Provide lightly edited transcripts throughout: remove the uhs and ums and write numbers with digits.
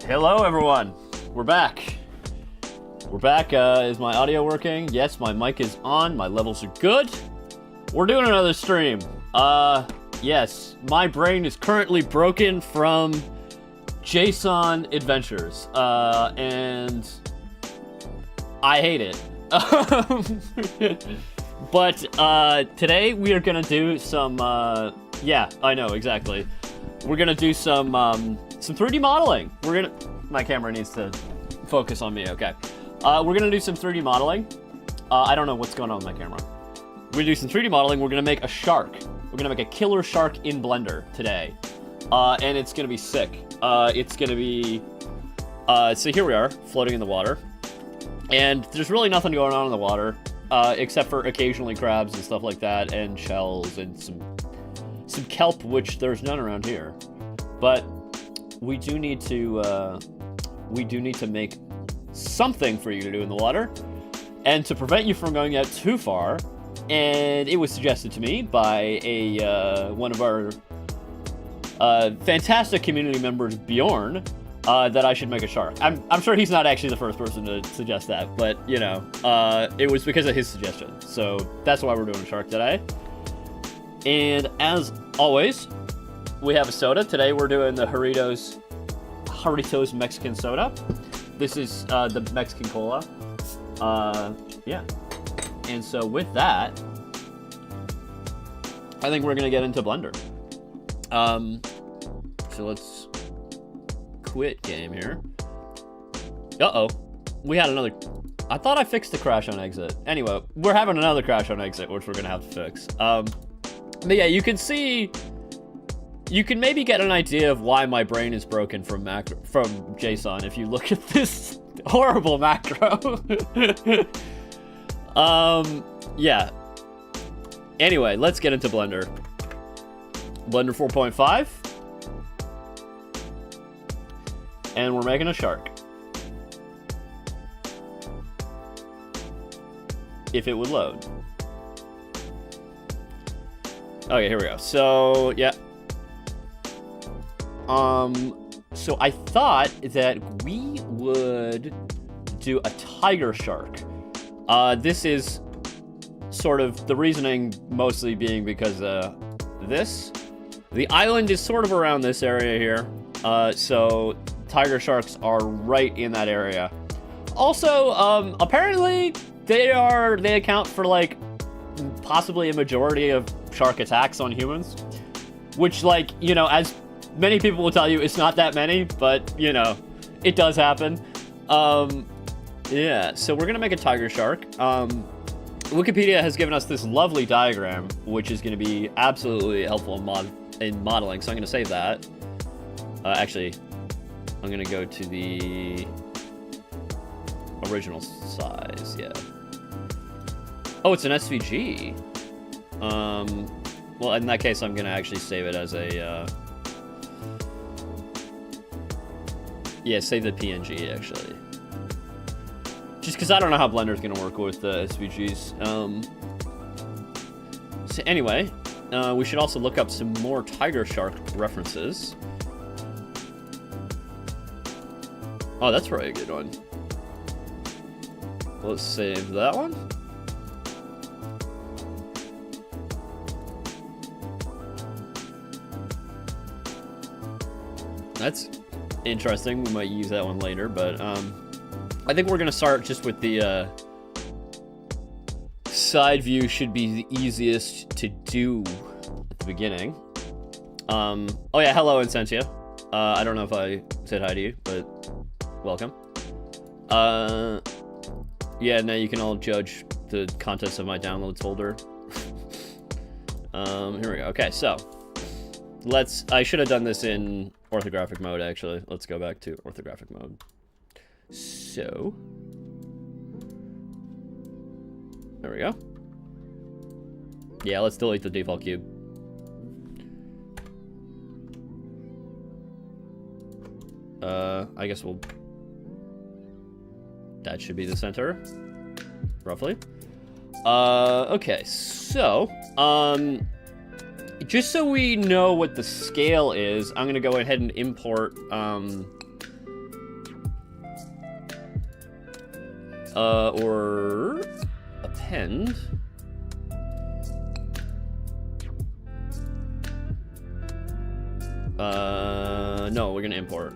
Hello, everyone. We're back. We're back. Is my audio working? Yes, my mic is on. My levels are good. We're doing another stream. Yes, my brain is currently broken from JSON adventures. And I hate it. But today we are gonna do some. Yeah, I know exactly. We're gonna do some 3D modeling. My camera needs to focus on me. Okay. We're gonna do some 3D modeling. I don't know what's going on with my camera. We're gonna do some 3D modeling. We're gonna make a shark. We're gonna make a killer shark in Blender today, and it's gonna be sick. It's gonna be. So here we are, floating in the water, and there's really nothing going on in the water, except for occasionally crabs and stuff like that, and shells and some kelp, which there's none around here. But we do need to make something for you to do in the water, and to prevent you from going out too far. And it was suggested to me by one of our fantastic community members, Bjorn, that I should make a shark. I'm sure he's not actually the first person to suggest that, but you know, it was because of his suggestion. So that's why we're doing a shark today. And as always, we have a soda. Today we're doing the Doritos Mexican soda. This is the Mexican cola. Yeah. And so with that, I think we're gonna get into Blender. So let's quit game here. Uh-oh. We had another... I thought I fixed the crash on exit. Anyway, we're having another crash on exit, which we're gonna have to fix. But yeah, you can see... You can maybe get an idea of why my brain is broken from JSON if you look at this horrible macro. Yeah. Anyway, let's get into Blender. Blender 4.5. And we're making a shark. If it would load. Okay, here we go. So, yeah. So I thought that we would do a tiger shark. This is sort of the reasoning mostly being because, the island is sort of around this area here. So tiger sharks are right in that area. Also, apparently they account for like possibly a majority of shark attacks on humans, which, like, you know, as many people will tell you, it's not that many, but you know, it does happen. Yeah, so we're gonna make a tiger shark. Wikipedia has given us this lovely diagram, which is gonna be absolutely helpful in modeling, so I'm gonna save that. Actually, I'm gonna go to the original size, yeah. Oh, it's an SVG. Well, in that case, I'm gonna actually save it as a, yeah, save the PNG, actually. Just because I don't know how Blender's gonna work with SVGs. So anyway, we should also look up some more tiger shark references. Oh, that's probably a good one. Let's save that one. That's interesting. We might use that one later, but I think we're gonna start just with the side view. Should be the easiest to do at the beginning. Oh yeah, hello Incentia. I don't know if I said hi to you, but welcome. Yeah, now you can all judge the contents of my downloads folder. Here we go. Okay, so I should have done this in orthographic mode, actually. Let's go back to orthographic mode. So, there we go. Yeah, let's delete the default cube. I guess that should be the center, roughly. Okay, so, just so we know what the scale is, I'm gonna go ahead and import or append. No, we're gonna import.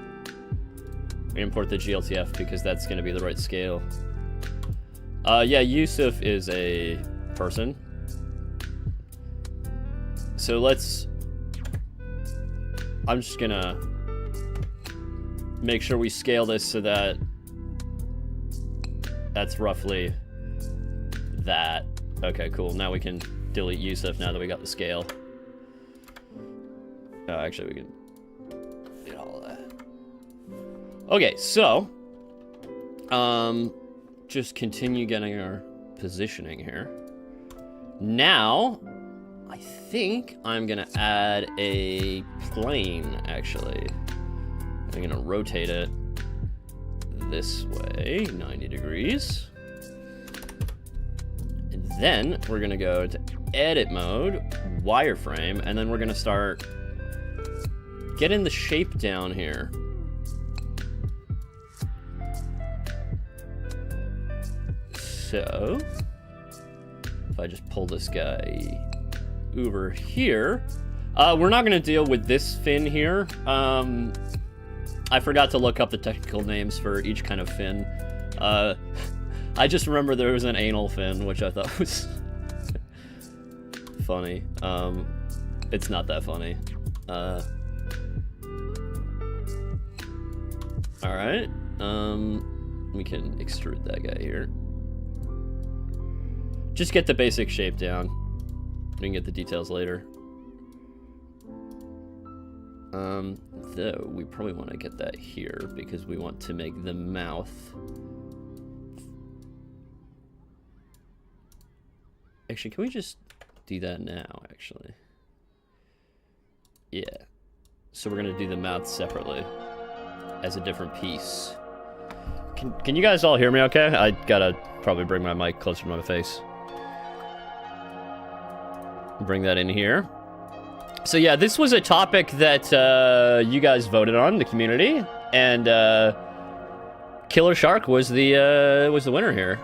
We import the GLTF because that's gonna be the right scale. Yeah, Yusuf is a person. So let's... I'm just gonna make sure we scale this so that that's roughly that. Okay, cool. Now we can delete Yusuf now that we got the scale. Oh, actually, we can delete all of that. Okay, so just continue getting our positioning here. Now, I think I'm gonna add a plane, actually. I'm gonna rotate it this way, 90 degrees. And then we're gonna go to edit mode, wireframe, and then we're gonna start getting the shape down here. So, if I just pull this guy over here, we're not going to deal with this fin here. I forgot to look up the technical names for each kind of fin. I just remember there was an anal fin, which I thought was funny. It's not that funny. Alright. We can extrude that guy here. Just get the basic shape down. We can get the details later. Though we probably want to get that here because we want to make the mouth. Actually, can we just do that now, actually? Yeah. So we're gonna do the mouth separately as a different piece. Can you guys all hear me okay? I gotta probably bring my mic closer to my face. Bring that in here. So yeah, this was a topic that you guys voted on, the community, and Killer Shark was the winner here.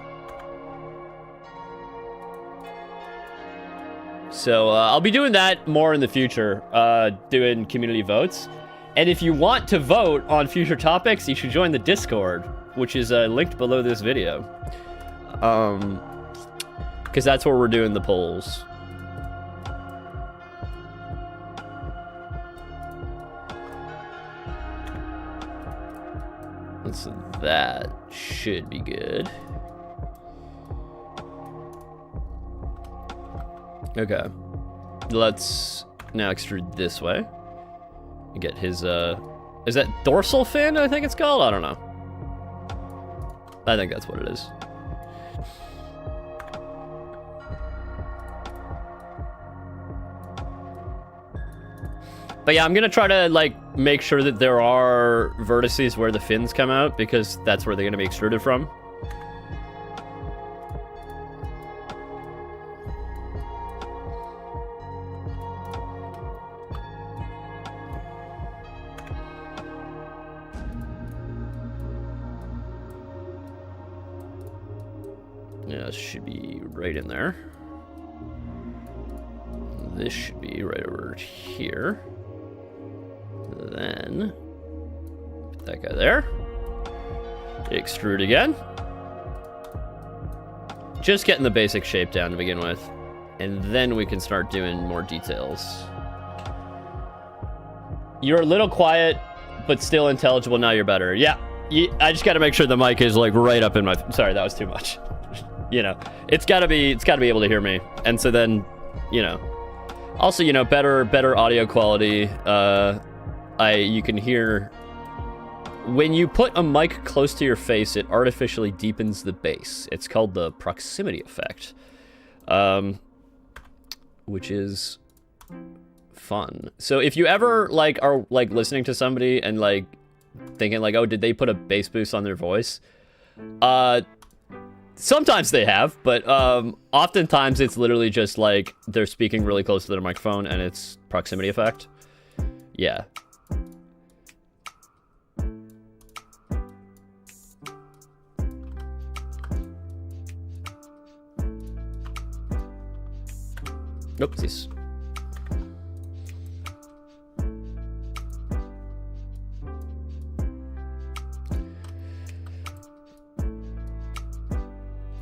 So I'll be doing that more in the future, doing community votes. And if you want to vote on future topics, you should join the Discord, which is linked below this video. Because that's where we're doing the polls. So that should be good. Okay. Let's now extrude this way. And get his, is that dorsal fin, I think it's called? I don't know. I think that's what it is. But yeah, I'm gonna try to, like, make sure that there are vertices where the fins come out, because that's where they're gonna be extruded from. Yeah, this should be right in there. This should be right over here. Then put that guy there. Extrude again. Just getting the basic shape down to begin with, and then we can start doing more details. You're a little quiet, but still intelligible. Now you're better. Yeah, I just got to make sure the mic is like right up in my. Sorry, that was too much. You know, it's got to be able to hear me, and so then, you know, also, you know, better audio quality. You can hear when you put a mic close to your face, it artificially deepens the bass. It's called the proximity effect, which is fun. So if you ever like are like listening to somebody and like thinking like, oh, did they put a bass boost on their voice? Sometimes they have, but oftentimes it's literally just like they're speaking really close to their microphone and it's proximity effect. Yeah. Oopsies.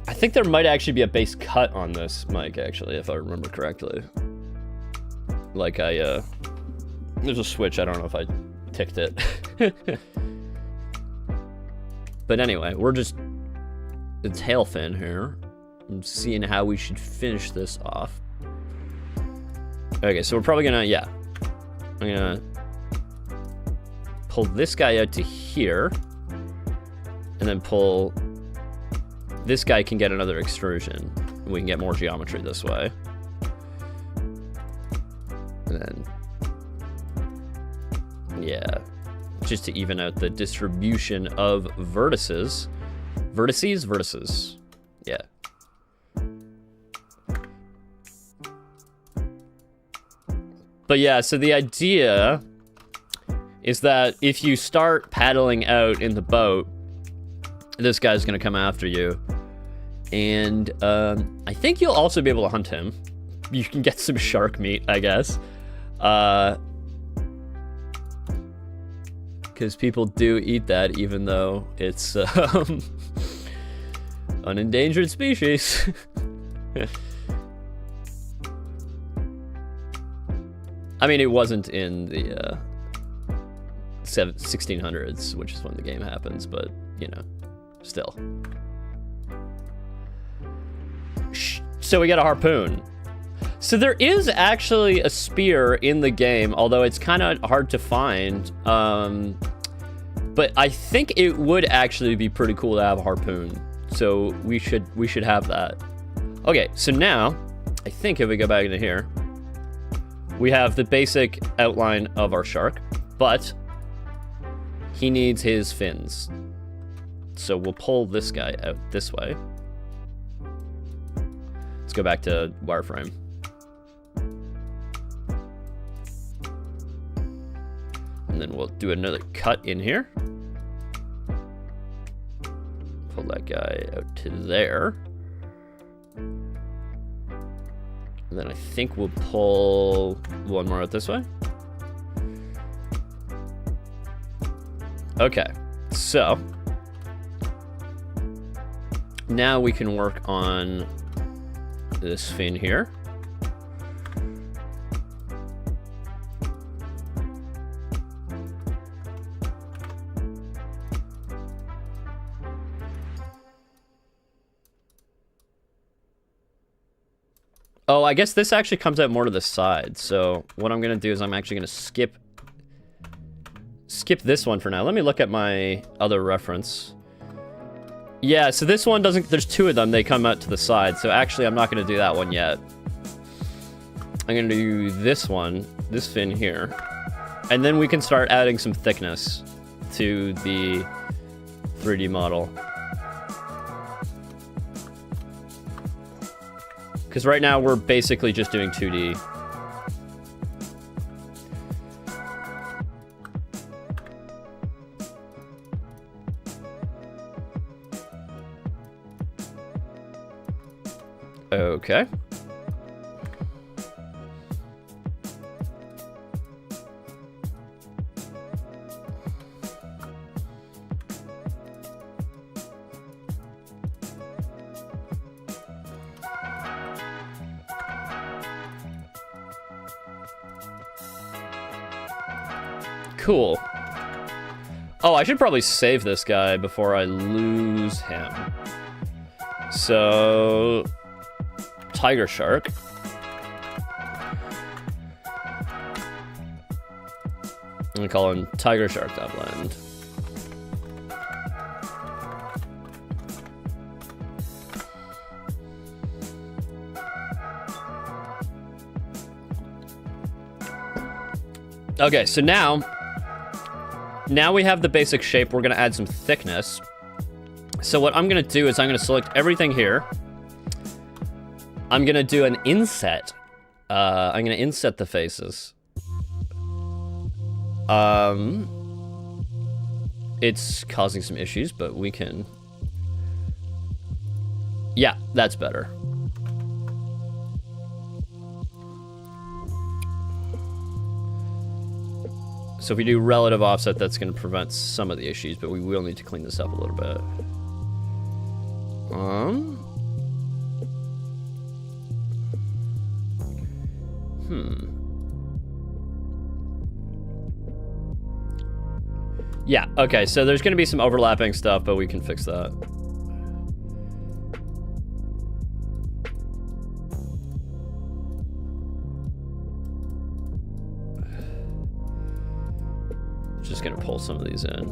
I think there might actually be a base cut on this mic, actually, if I remember correctly. Like there's a switch, I don't know if I ticked it. But anyway, we're just the tail fin here. I'm seeing how we should finish this off. Okay, so we're probably gonna, yeah. I'm gonna pull this guy out to here, and then pull, this guy can get another extrusion. We can get more geometry this way. And then, yeah, just to even out the distribution of vertices. Vertices, yeah. But yeah, so the idea is that if you start paddling out in the boat, this guy's gonna come after you. And I think you'll also be able to hunt him. You can get some shark meat, I guess. Because people do eat that, even though it's an endangered species. I mean, it wasn't in the 1600s, which is when the game happens, but, you know, still. So we got a harpoon. So there is actually a spear in the game, although it's kind of hard to find. But I think it would actually be pretty cool to have a harpoon. So we should have that. Okay, so now, I think if we go back into here, we have the basic outline of our shark, but he needs his fins. So we'll pull this guy out this way. Let's go back to wireframe. And then we'll do another cut in here. Pull that guy out to there. And then I think we'll pull one more out this way. Okay, so now we can work on this fin here. Oh, I guess this actually comes out more to the side. So what I'm gonna do is I'm actually gonna skip this one for now. Let me look at my other reference. Yeah, so this one doesn't, there's two of them, they come out to the side. So actually I'm not gonna do that one yet. I'm gonna do this one, this fin here. And then we can start adding some thickness to the 3D model. Because right now we're basically just doing 2D. Okay. Cool. Oh, I should probably save this guy before I lose him. So, tiger shark. I'm gonna call him tiger shark blend. Okay, so now we have the basic shape. We're gonna add some thickness. So what I'm gonna do is I'm gonna select everything here. I'm gonna do an inset. I'm gonna inset the faces. It's causing some issues, but we can... Yeah, that's better. So if we do relative offset, that's going to prevent some of the issues, but we will need to clean this up a little bit. Yeah, okay, so there's going to be some overlapping stuff, but we can fix that. Just going to pull some of these in.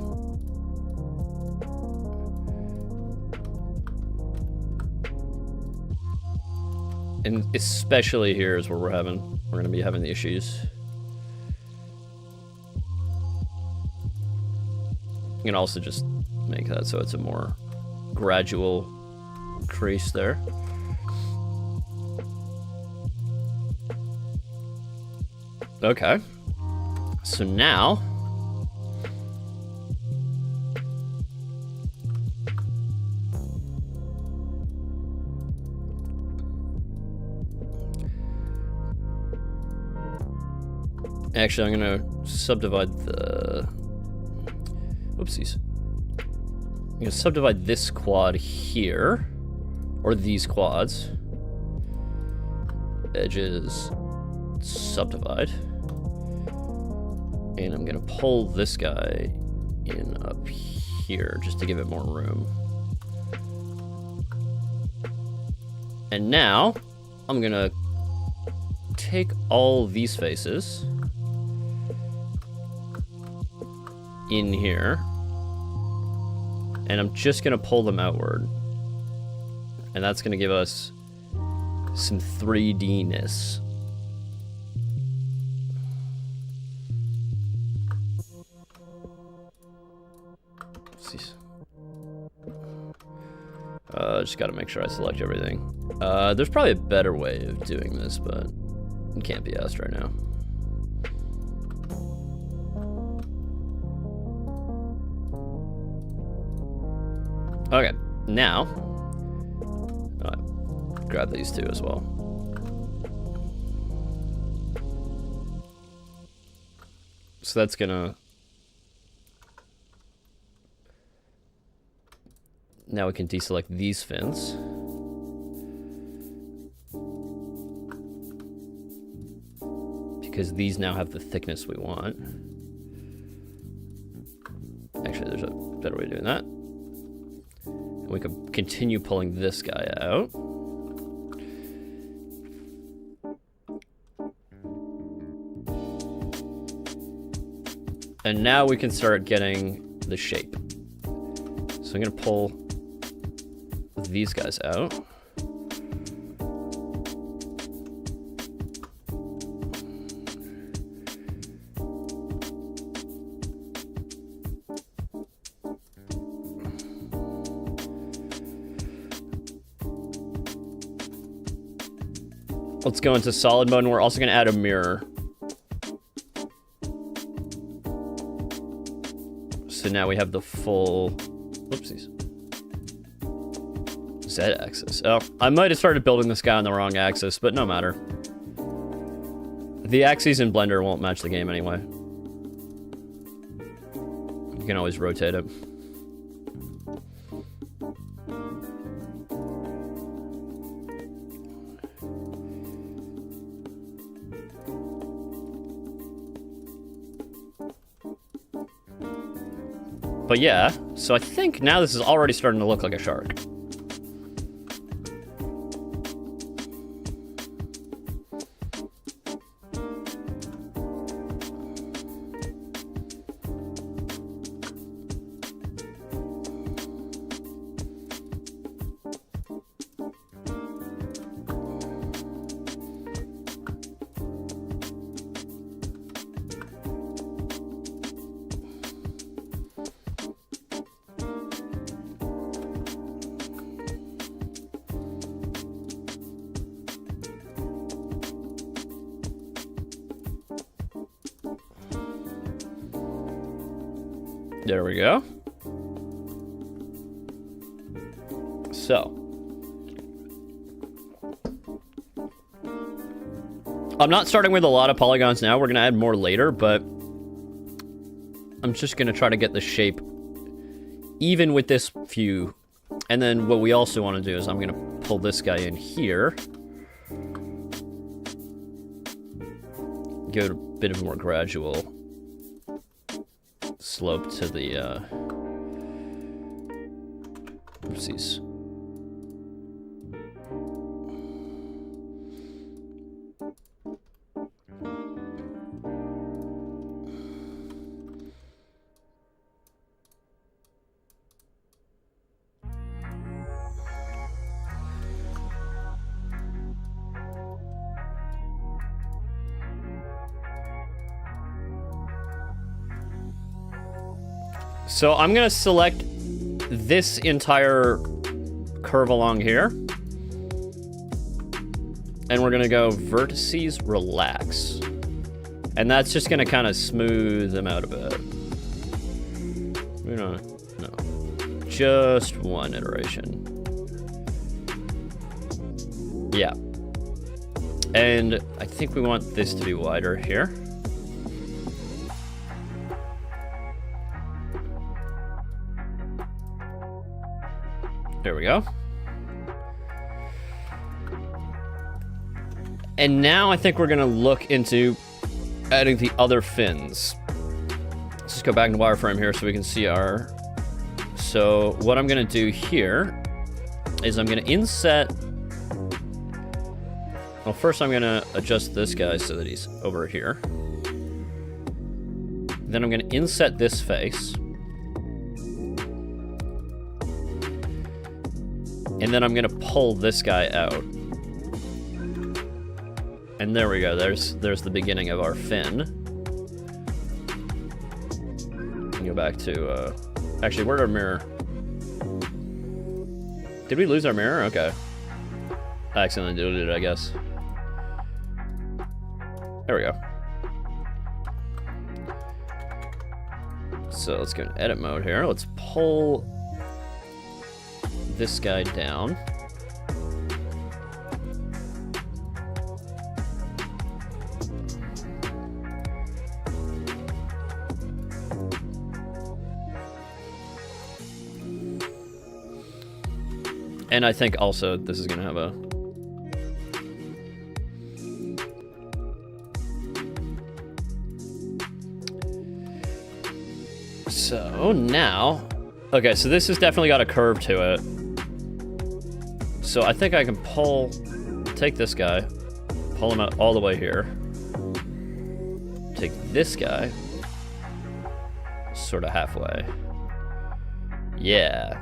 And especially here is where we're going to be having the issues. You can also just make that so it's a more gradual crease there. Okay. So now, actually I'm gonna subdivide the, oopsies. I'm gonna subdivide this quad here, or these quads. Edges, subdivide. And I'm gonna pull this guy in up here just to give it more room. And now I'm gonna take all these faces in here, and I'm just gonna pull them outward, and that's gonna give us some 3D-ness. Just gotta make sure I select everything. There's probably a better way of doing this, but it can't be asked right now. Okay, now, grab these two as well. So that's gonna, now we can deselect these fins. Because these now have the thickness we want. Actually, there's a better way of doing that. And we can continue pulling this guy out. And now we can start getting the shape. So I'm gonna pull these guys out. Let's go into solid mode, and we're also going to add a mirror. So now we have the full, whoopsies, Z-axis. Oh, I might have started building this guy on the wrong axis, but no matter. The axes in Blender won't match the game anyway. You can always rotate it. But yeah, so I think now this is already starting to look like a shark. There we go. So, I'm not starting with a lot of polygons now. We're going to add more later, but I'm just gonna try to get the shape even with this view. And then what we also want to do is I'm gonna pull this guy in here. Give it a bit of a more gradual slope to the, oopsies. So I'm gonna select this entire curve along here. And we're gonna go vertices relax. And that's just gonna kind of smooth them out a bit. We don't, no. Just one iteration. Yeah. And I think we want this to be wider here. There we go. And now I think we're gonna look into adding the other fins. Let's just go back to wireframe here so we can see our... So what I'm gonna do here is I'm gonna inset... Well, first I'm gonna adjust this guy so that he's over here. Then I'm gonna inset this face. And then I'm gonna pull this guy out. And there we go, there's the beginning of our fin. Go back to, actually, where'd our mirror? Did we lose our mirror? Okay. I accidentally deleted it, I guess. There we go. So let's go in edit mode here. Let's pull this guy down. And I think also this is gonna have a... So now, okay, so this has definitely got a curve to it. So I think I can take this guy, pull him out all the way here. Take this guy, sort of halfway. Yeah.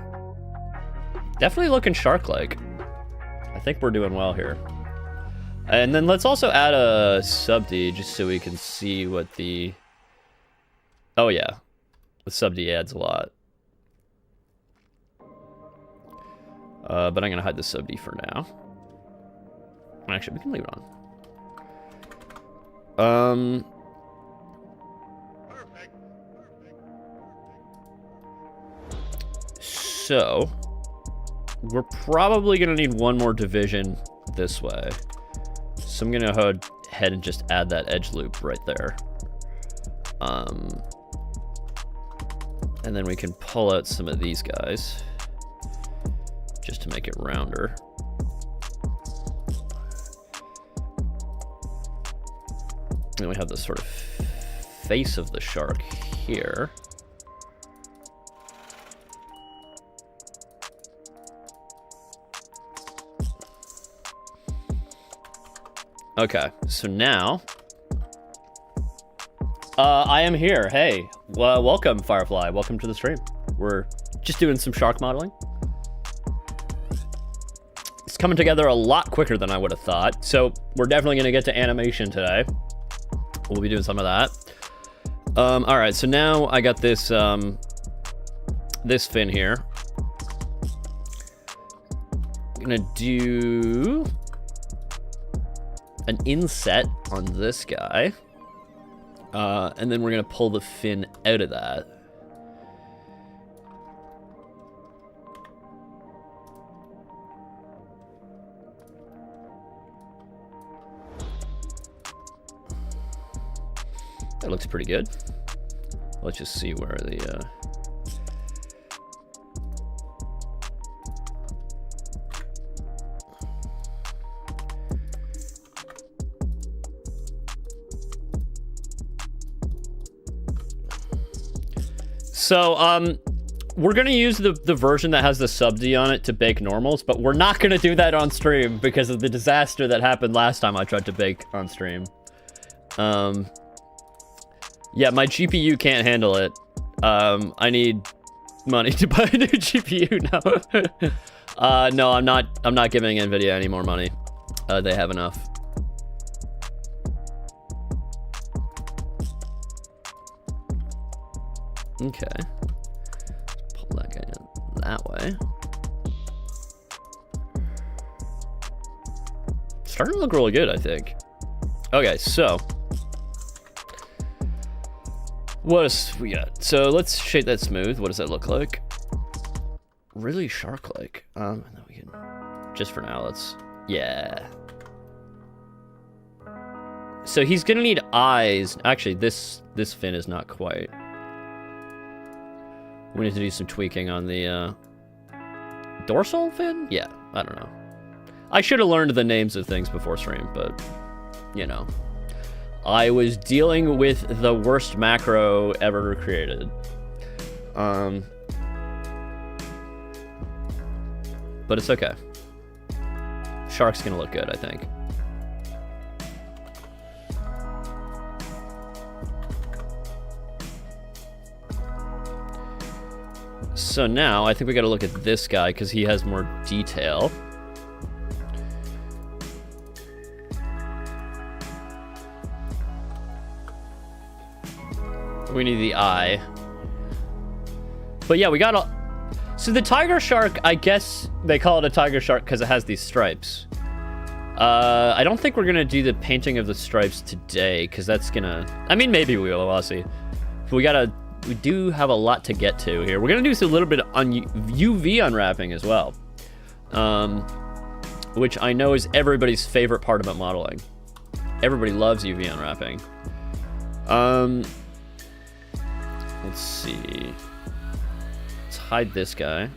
Definitely looking shark-like. I think we're doing well here. And then let's also add a sub-D just so we can see what the... Oh yeah, the sub-D adds a lot. But I'm gonna hide the sub-D for now. Actually, we can leave it on. So we're probably gonna need one more division this way. So I'm gonna go ahead and just add that edge loop right there. And then we can pull out some of these guys just to make it rounder. And we have this sort of face of the shark here. Okay, so now I am here. Hey, welcome Firefly. Welcome to the stream. We're just doing some shark modeling. It's coming together a lot quicker than I would have thought. So we're definitely going to get to animation today. We'll be doing some of that. All right, so now I got this this fin here. I'm gonna do an inset on this guy. And then we're gonna pull the fin out of that. That looks pretty good. Let's just see where the So, we're gonna use the version that has the sub-D on it to bake normals, but we're not gonna do that on stream because of the disaster that happened last time I tried to bake on stream. Yeah, my GPU can't handle it. I need money to buy a new GPU now. No, I'm not giving Nvidia any more money. They have enough. Okay. Pull that guy in that way. Starting to look really good, I think. Okay, so what else we got? So let's shade that smooth. What does that look like? Really shark-like. And then we can just for now. Let's So he's gonna need eyes. Actually, this fin is not quite. We need to do some tweaking on the dorsal fin? Yeah, I don't know. I should have learned the names of things before stream, but you know. I was dealing with the worst macro ever created. But it's okay. Shark's gonna look good, I think. So now, I think we gotta look at this guy, because he has more detail. We need the eye. But yeah, we got a... So the tiger shark, I guess they call it a tiger shark because it has these stripes. I don't think we're gonna do the painting of the stripes today, because that's gonna... I mean, maybe we will, we'll see. We do have a lot to get to here. We're gonna do a little bit on UV unwrapping as well. Which I know is everybody's favorite part about modeling. Everybody loves UV unwrapping. Let's see. Let's hide this guy.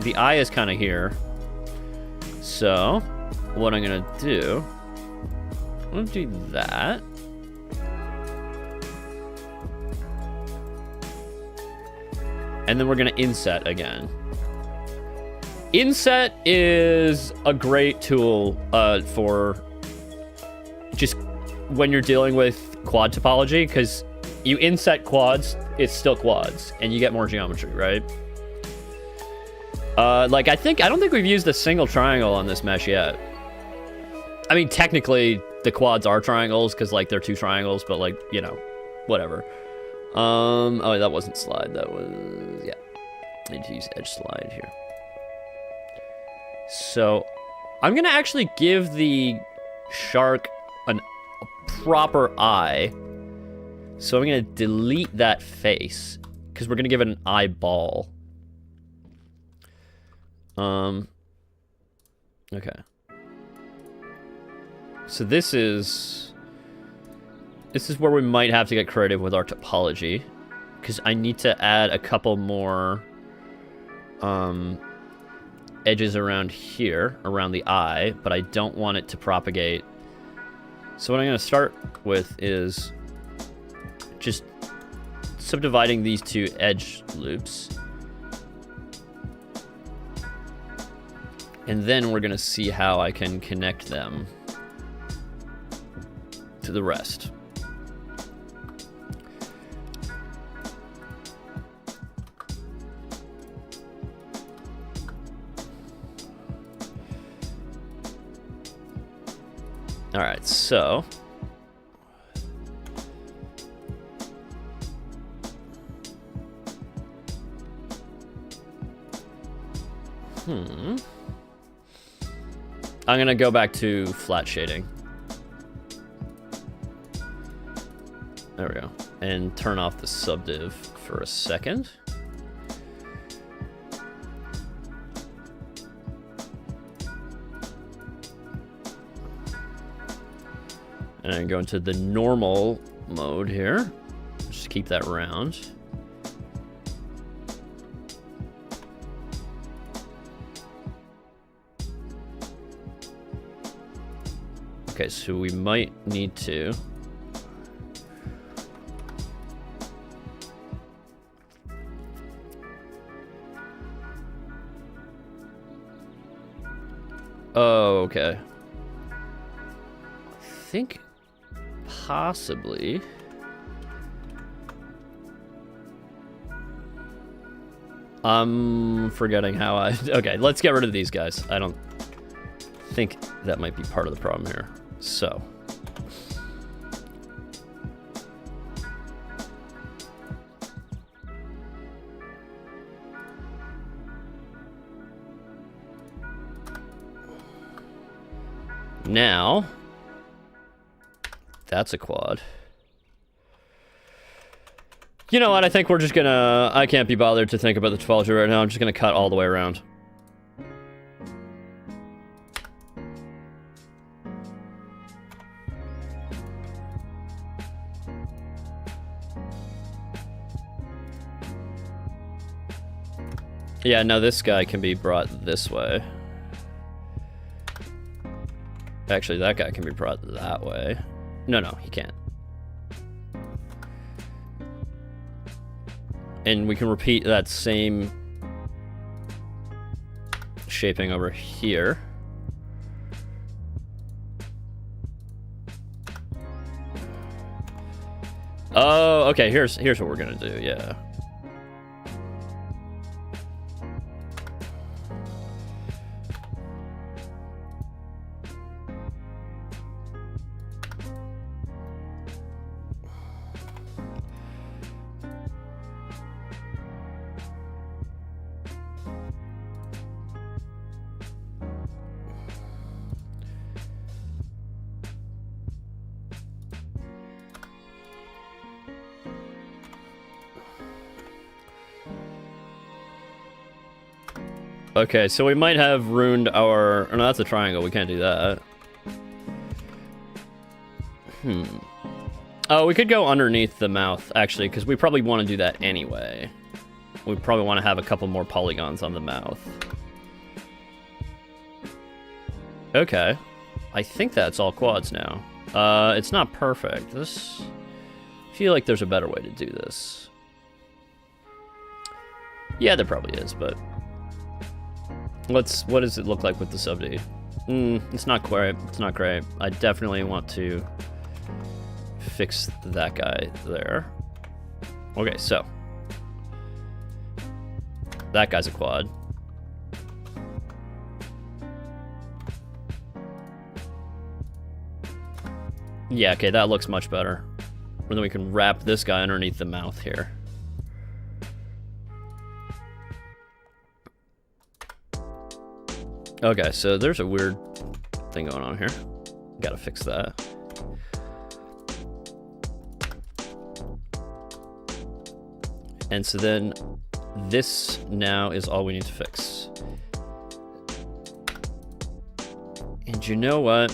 The eye is kind of here. So, what I'm gonna do... I'm gonna do that. And then we're gonna inset again. Inset is a great tool for just when you're dealing with quad topology, because you inset quads, it's still quads, and you get more geometry, right? Like, I don't think we've used a single triangle on this mesh yet. I mean, technically, the quads are triangles, because, like, they're two triangles, but, like, you know, whatever. Oh, that wasn't slide, that was, yeah. I need to use edge slide here. So, I'm gonna actually give the shark a proper eye. So I'm gonna delete that face, because we're gonna give it an eyeball. Okay. So this is where we might have to get creative with our topology, because I need to add a couple more edges around here, around the eye, but I don't want it to propagate. So what I'm gonna start with is just subdividing these two edge loops. And then we're gonna see how I can connect them to the rest. All right, so I'm gonna go back to flat shading. There we go. And turn off the subdiv for a second. And then go into the normal mode here. Just keep that round. Okay, so we might need to... Oh, okay. I think possibly... I'm forgetting how I... Okay, let's get rid of these guys. I don't think that might be part of the problem here. So... Now, that's a quad. You know what? I think we're just gonna... I can't be bothered to think about the topology right now. I'm just gonna cut all the way around. Yeah, no, this guy can be brought this way. Actually, that guy can be brought that way. No, he can't. And we can repeat that same shaping over here. Oh, okay, here's what we're gonna do, yeah. Okay, so we might have ruined our... Oh, no, that's a triangle. We can't do that. Oh, we could go underneath the mouth, actually, because we probably want to do that anyway. We probably want to have a couple more polygons on the mouth. Okay. I think that's all quads now. It's not perfect. I feel like there's a better way to do this. Yeah, there probably is, but... what does it look like with the sub-D? It's not great. It's not great. I definitely want to fix that guy there. Okay, so that guy's a quad. Yeah, okay, that looks much better. And then we can wrap this guy underneath the mouth here. Okay, so there's a weird thing going on here. Gotta fix that. And so then this now is all we need to fix. And you know what?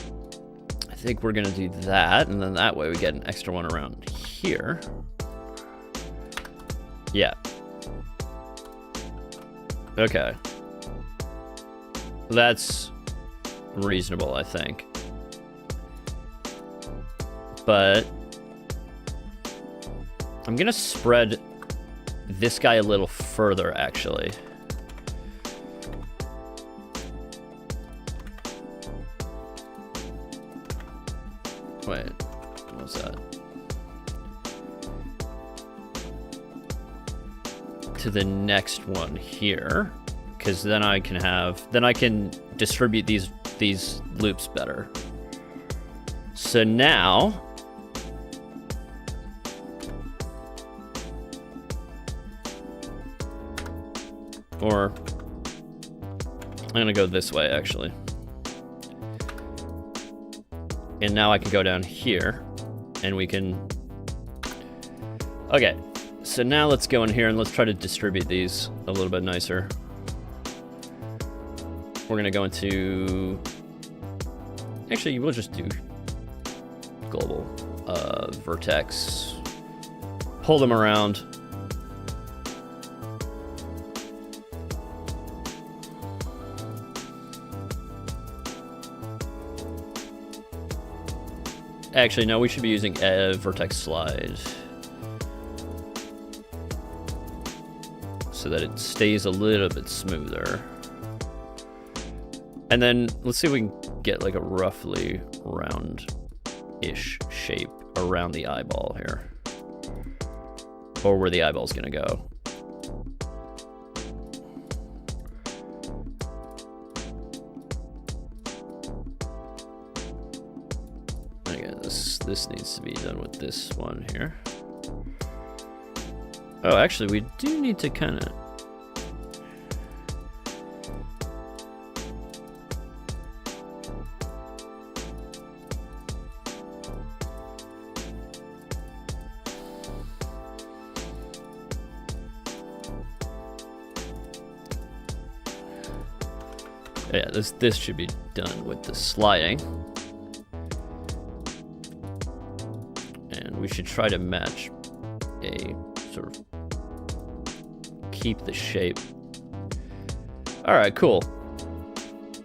I think we're gonna do that, and then that way we get an extra one around here. Yeah. Okay. That's reasonable, I think. But I'm gonna spread this guy a little further, actually. Wait, what was that? To the next one here. Because then I can distribute these loops better. So now, or I'm gonna go this way actually. And now I can go down here, and we can. Okay, so now let's go in here and let's try to distribute these a little bit nicer. We're gonna go into... Actually, we'll just do global vertex pull them around. Actually, no, we should be using vertex slide so that it stays a little bit smoother. And then let's see if we can get like a roughly round-ish shape around the eyeball here, or where the eyeball's gonna go. Again, this needs to be done with this one here. Oh, actually, we do need to kind of... Yeah, this should be done with the sliding. And we should try to match a sort of keep the shape. All right, cool.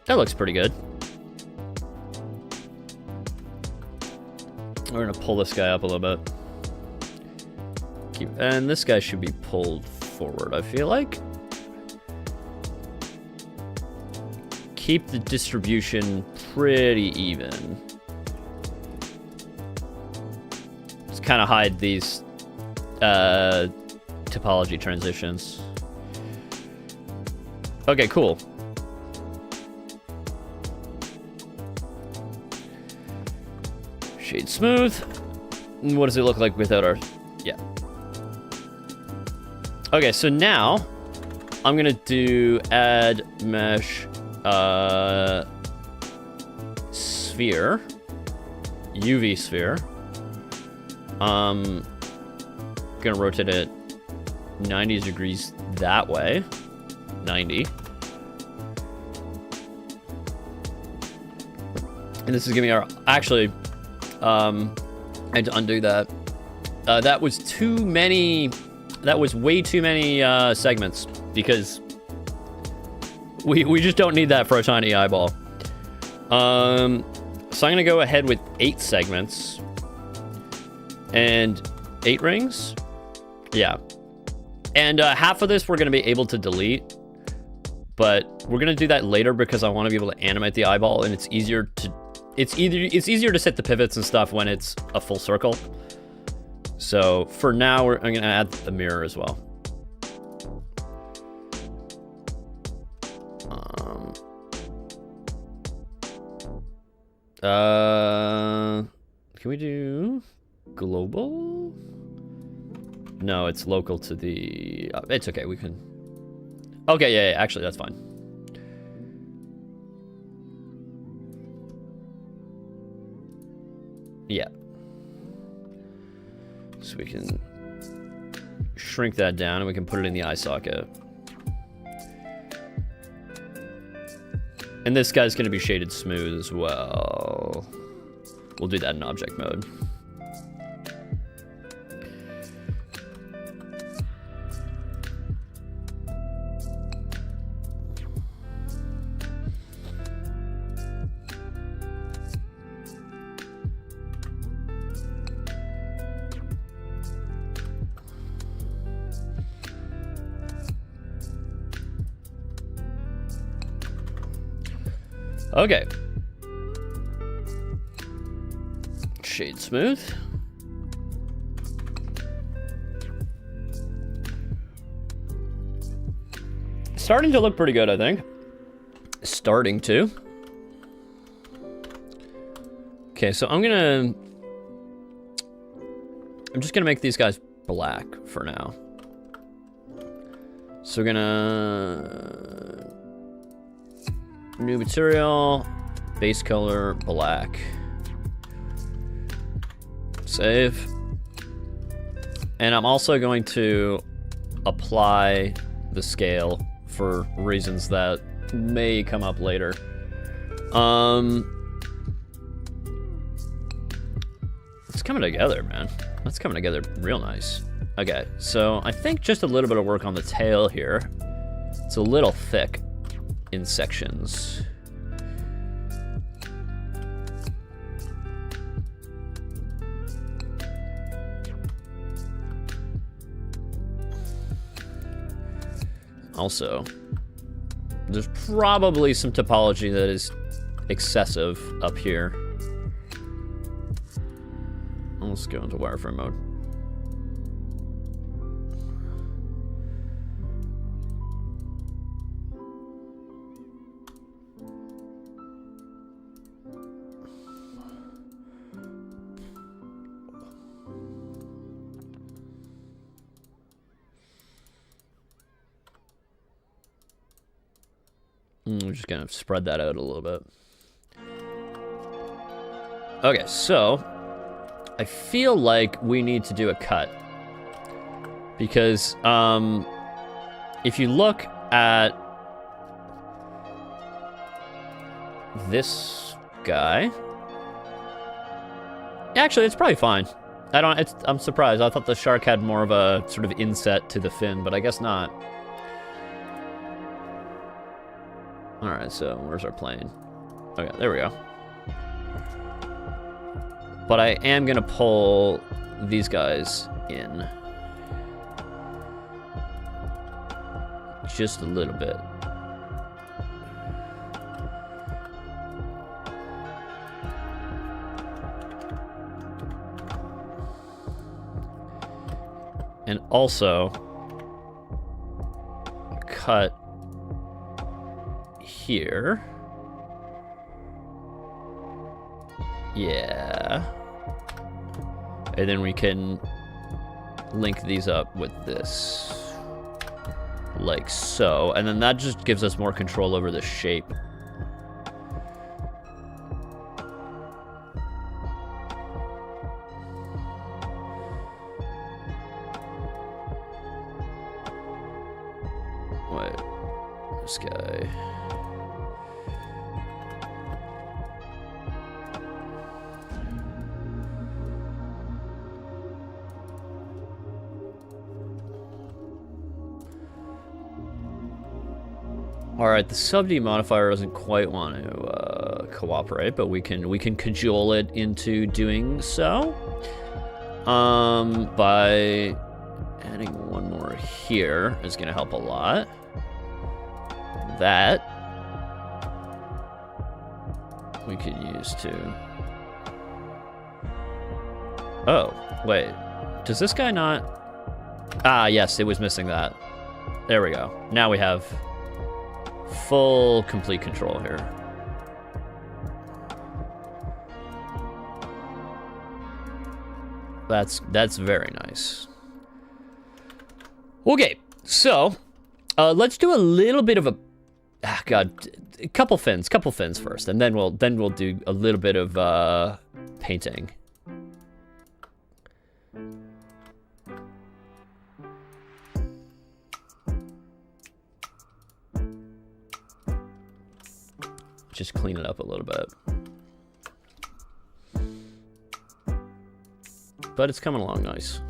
That looks pretty good. We're gonna pull this guy up a little bit. And this guy should be pulled forward, I feel like. Keep the distribution pretty even. Just kind of hide these topology transitions. Okay, cool. Shade smooth. What does it look like without our... Yeah. Okay, so now I'm gonna do add mesh sphere, UV sphere. Gonna rotate it 90 degrees that way. 90. And this is giving our... Actually, I had to undo that. That was too many... That was way too many segments, because we just don't need that for a tiny eyeball. So I'm gonna go ahead with 8 segments and 8 rings. Yeah. And half of this we're gonna be able to delete, but we're gonna do that later because I want to be able to animate the eyeball, and it's easier to set the pivots and stuff when it's a full circle. So for now, I'm gonna add the mirror as well. Can we do global? No, it's local to the... it's okay, we can... Okay, yeah, actually, that's fine. Yeah. So we can shrink that down and we can put it in the eye socket. And this guy's gonna be shaded smooth as well. We'll do that in object mode. Okay. Shade smooth. Starting to look pretty good, I think. Starting to. Okay, so I'm just gonna make these guys black for now. So we're gonna... New material, base color, black. Save. And I'm also going to apply the scale for reasons that may come up later. It's coming together, man. That's coming together real nice. Okay, so I think just a little bit of work on the tail here. It's a little thick in sections. Also, there's probably some topology that is excessive up here. Let's go into wireframe mode. We're just gonna spread that out a little bit. Okay, so I feel like we need to do a cut because if you look at this guy, actually it's probably fine. I'm surprised. I thought the shark had more of a sort of inset to the fin, but I guess not. All right, so where's our plane? Okay, there we go. But I am gonna pull these guys in. Just a little bit. And also, cut here. Yeah. And then we can link these up with this. Like so. And then that just gives us more control over the shape. Wait. This guy. All right, the sub-D modifier doesn't quite want to cooperate, but we can cajole it into doing so by adding one more here is going to help a lot. That we could use to. Oh, wait, does this guy not? Ah, yes, it was missing that. There we go. Now we have full, complete control here. That's very nice. Okay, so let's do a little bit of a a couple fins first, and then we'll do a little bit of painting. Just clean it up a little bit. But it's coming along nice.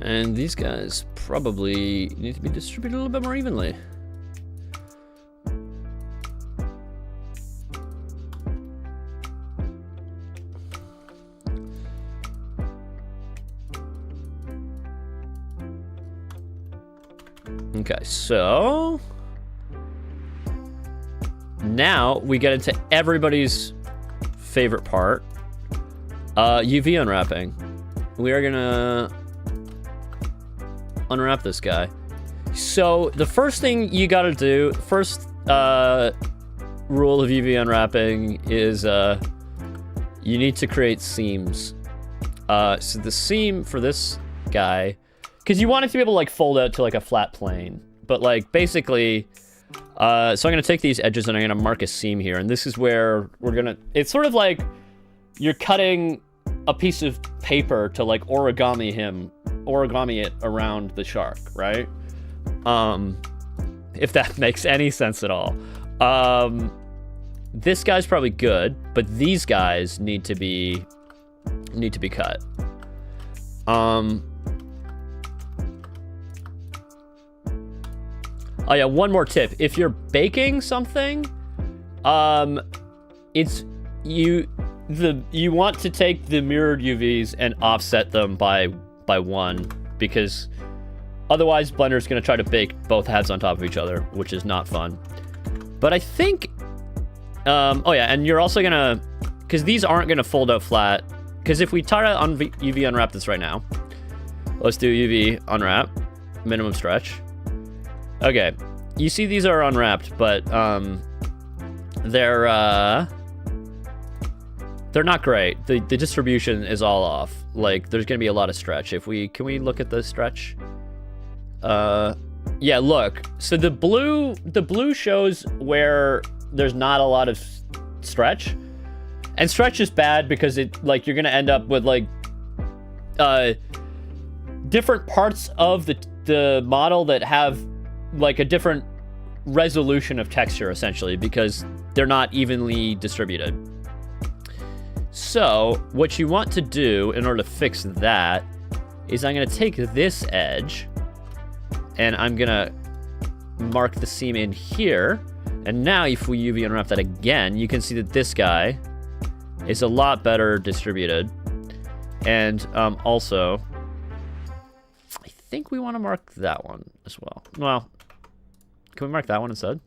And these guys probably need to be distributed a little bit more evenly. Okay, so now we get into everybody's favorite part, UV unwrapping. We are gonna unwrap this guy. So the first thing you gotta do, first rule of UV unwrapping is you need to create seams. So the seam for this guy, because you want it to be able to like fold out to like a flat plane, but like basically, so I'm gonna take these edges and I'm gonna mark a seam here, and this is where we're gonna, it's sort of like you're cutting a piece of paper to like origami him origami it around the shark, right? If that makes any sense at all. This guy's probably good, but these guys need to be cut. Oh yeah, one more tip. If you're baking something, you want to take the mirrored UVs and offset them by 1, because otherwise Blender's gonna try to bake both halves on top of each other, which is not fun. But I think, oh yeah, and you're also gonna, because these aren't gonna fold out flat, because if we try to UV unwrap this right now, let's do UV unwrap, minimum stretch. Okay, you see these are unwrapped, but they're not great. The distribution is all off. Like, there's gonna be a lot of stretch. Can we look at the stretch? Yeah, look. So the blue shows where there's not a lot of stretch. And stretch is bad because you're gonna end up with different parts of the model that have like a different resolution of texture, essentially, because they're not evenly distributed. So what you want to do in order to fix that is I'm gonna take this edge and I'm gonna mark the seam in here. And now if we UV unwrap that again, you can see that this guy is a lot better distributed. And also, I think we want to mark that one as well. Well, can we mark that one instead?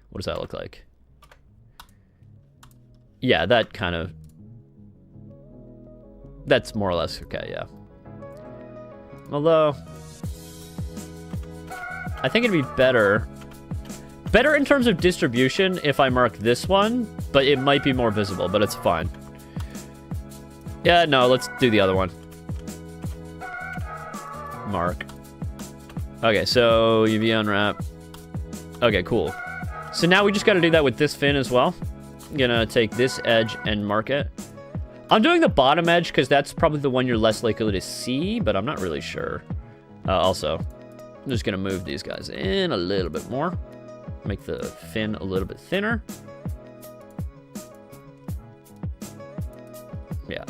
What does that look like? Yeah, that's more or less okay, yeah. Although, I think it'd be better in terms of distribution if I mark this one, but it might be more visible, but it's fine. Yeah, no, let's do the other one. Mark. Okay, so UV unwrap. Okay, cool. So now we just gotta do that with this fin as well. I'm gonna take this edge and mark it. I'm doing the bottom edge because that's probably the one you're less likely to see, but I'm not really sure. Also, I'm just gonna move these guys in a little bit more. Make the fin a little bit thinner. Yeah.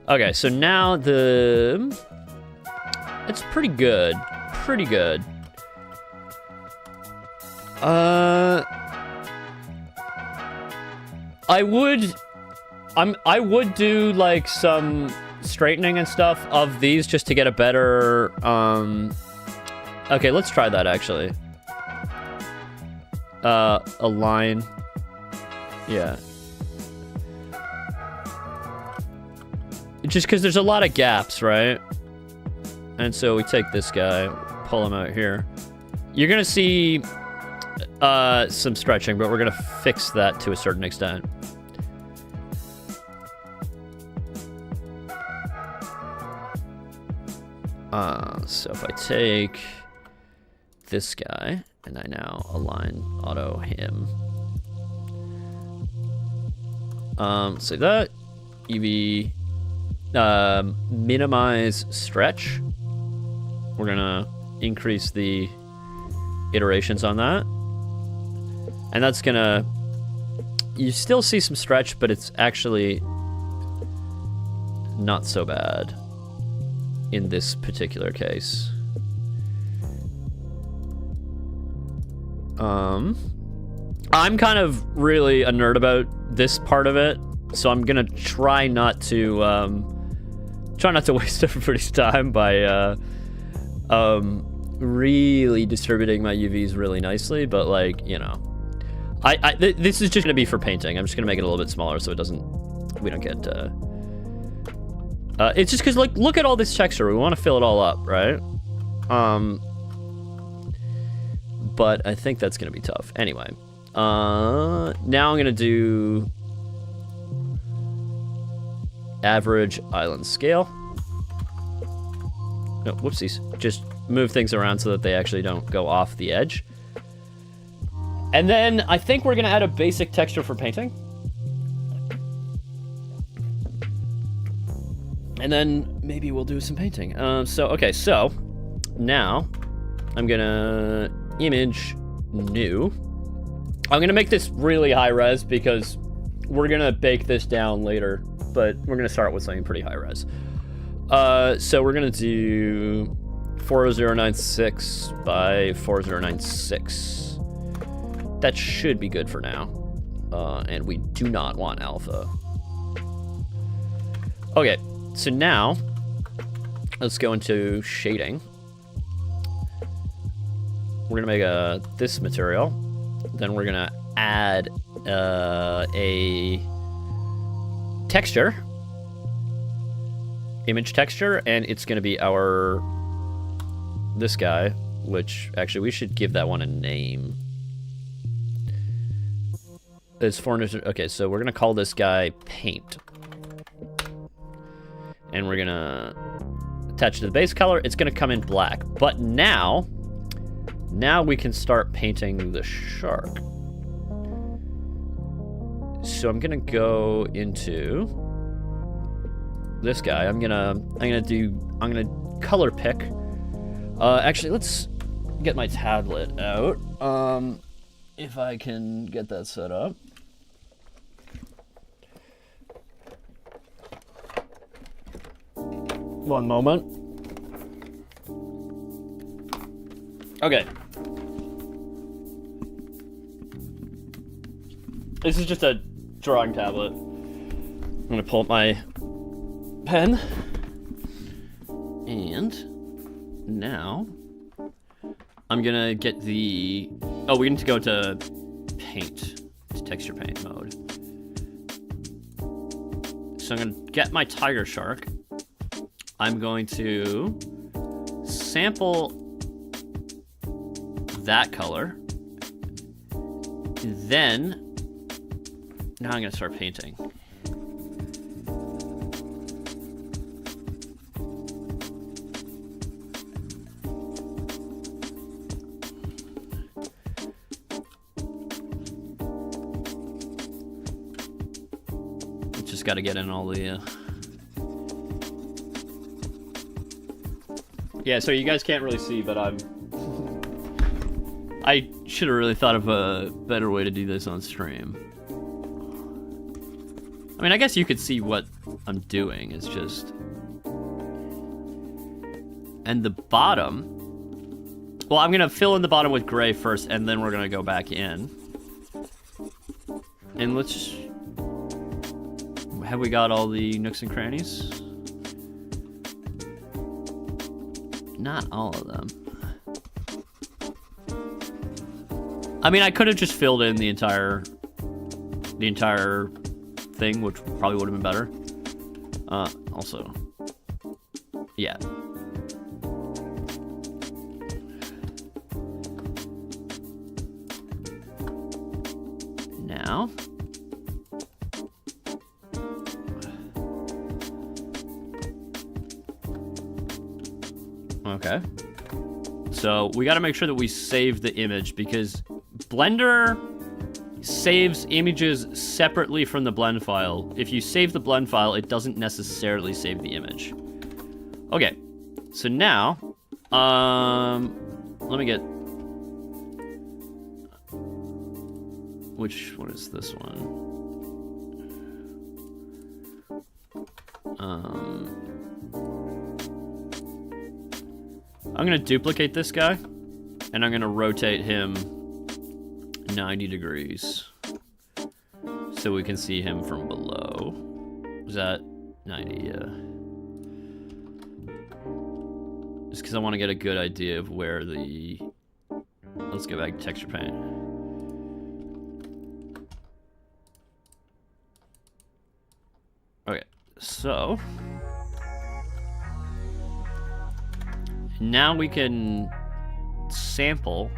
Okay, so now it's pretty good. Pretty good. I would do like some straightening and stuff of these just to get a better okay, let's try that actually. Align. Yeah. Just because there's a lot of gaps, right? And so we take this guy, pull him out here. You're gonna see some stretching, but we're gonna fix that to a certain extent. So if I take this guy and I now align auto him. So that UV minimize stretch. We're gonna increase the iterations on that. And that's gonna, you still see some stretch, but it's actually not so bad in this particular case. I'm kind of really a nerd about this part of it, so I'm gonna try not to waste everybody's time by really distributing my UVs really nicely, but like, you know, this is just gonna be for painting. I'm just gonna make it a little bit smaller so we don't get it's just because, like, look at all this texture. We want to fill it all up, right? But I think that's gonna be tough. Anyway, now I'm gonna do average island scale. No, whoopsies. Just move things around so that they actually don't go off the edge. And then I think we're gonna add a basic texture for painting. And then maybe we'll do some painting. So now I'm gonna image new. I'm gonna make this really high res because we're gonna bake this down later, but we're gonna start with something pretty high res. So we're gonna do 40096 by 4096. That should be good for now. And we do not want alpha. Okay, so now let's go into shading. We're gonna make this material. Then we're gonna add a texture, image texture, and it's gonna be this guy, which actually we should give that one a name. It's 400. Okay, so we're gonna call this guy paint, and we're gonna attach to the base color. It's gonna come in black, but now we can start painting the shark. So I'm gonna go into this guy. I'm gonna color pick. Actually, let's get my tablet out. If I can get that set up. One moment. Okay. This is just a drawing tablet. I'm gonna pull up my pen. And now I'm gonna get the... Oh, we need to go to paint. It's texture paint mode. So I'm gonna get my tiger shark. I'm going to sample that color. Then, now I'm gonna start painting. Just gotta get in all the, Yeah, so you guys can't really see, but I should have really thought of a better way to do this on stream. I mean, I guess you could see what I'm doing. It's just... And the bottom... Well, I'm gonna fill in the bottom with gray first, and then we're gonna go back in. And let's just... Have we got all the nooks and crannies? Not all of them. I mean, I could have just filled in the entire thing, which probably would have been better. Also, yeah. Now, okay. So we got to make sure that we save the image because Blender saves images separately from the blend file. If you save the blend file, it doesn't necessarily save the image. Okay, so now, let me get, which one is this one? I'm gonna duplicate this guy, and I'm gonna rotate him 90 degrees so we can see him from below. Is that 90? Yeah. Just because I want to get a good idea of where the... Let's go back to texture paint. Okay, so... Now we can sample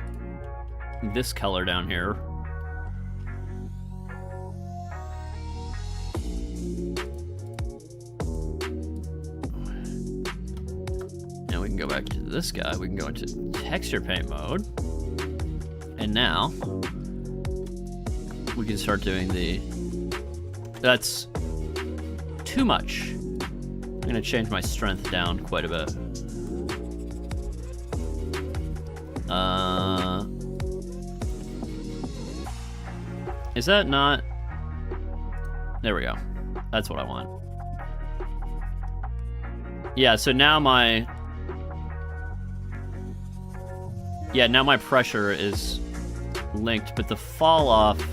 this color down here. Now we can go back to this guy. We can go into texture paint mode. And now we can start doing the... That's too much. gonna change my strength down quite a bit. Is that not? There we go. That's what I want. Yeah, so now my... Yeah, now my pressure is linked, but the fall off...